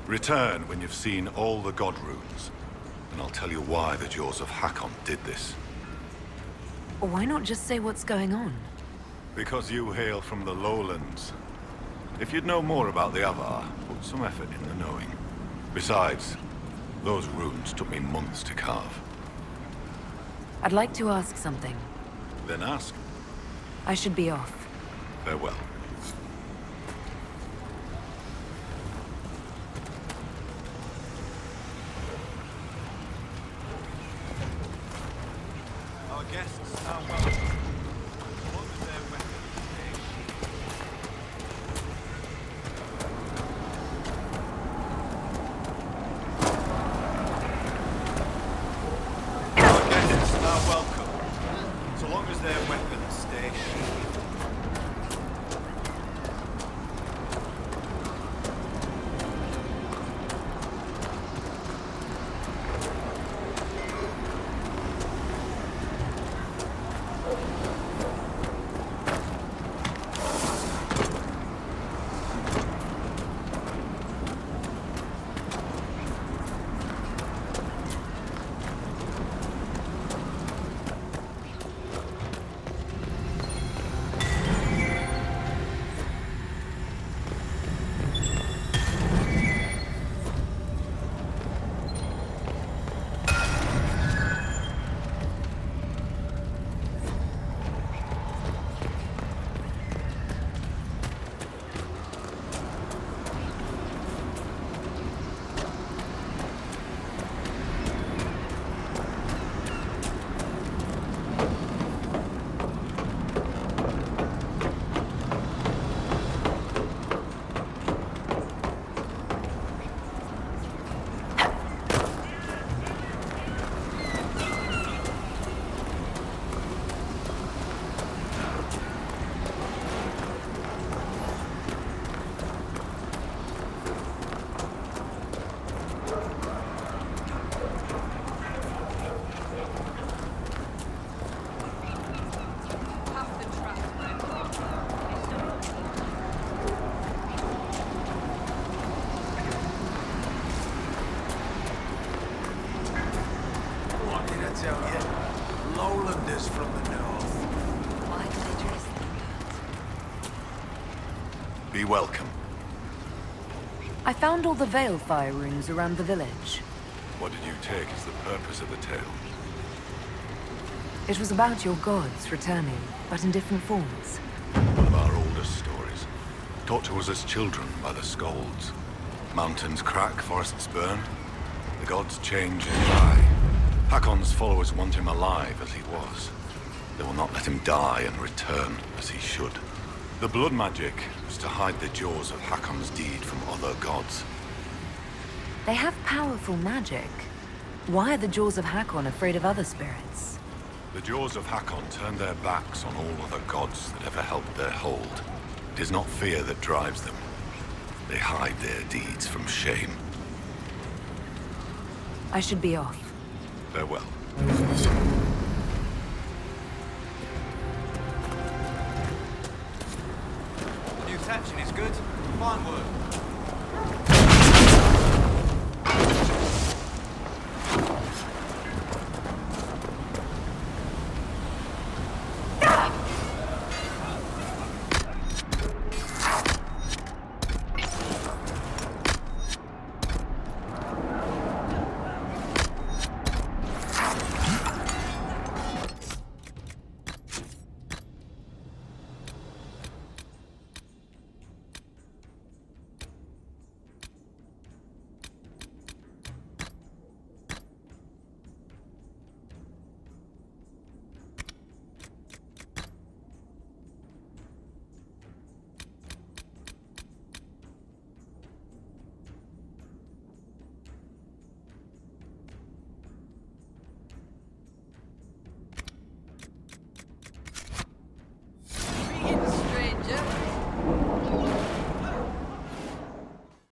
S13: Return when you've seen all the god runes, and I'll tell you why the Jaws of Hakkon did this.
S6: Why not just say what's going on?
S13: Because you hail from the lowlands. If you'd know more about the Avvar, put some effort into knowing. Besides, those runes took me months to carve.
S6: I'd like to ask something.
S13: Then ask.
S6: I should be off.
S13: Farewell.
S9: Our guests are welcome, as long as their weapons stay. Our guests are welcome, so long as their weapons stay sheathed. lowlanders from the north.
S6: Why do they dress like
S13: Be welcome.
S6: I found all the Veilfire runes around the village.
S13: What did you take as the purpose of the tale?
S6: It was about your gods returning, but in different forms.
S13: One of our oldest stories. Taught to us as children by the Skalds. Mountains crack, forests burn. The gods change and die. Hakkon's followers want him alive as he was. They will not let him die and return as he should. The blood magic was to hide the jaws of Hakkon's deed from other gods.
S6: They have powerful magic. Why are the jaws of Hakkon afraid of other spirits?
S13: The jaws of Hakkon turn their backs on all other gods that ever helped their hold. It is not fear that drives them. They hide their deeds from shame.
S6: I should be off.
S13: Farewell.
S9: The new tension is good. Fine work.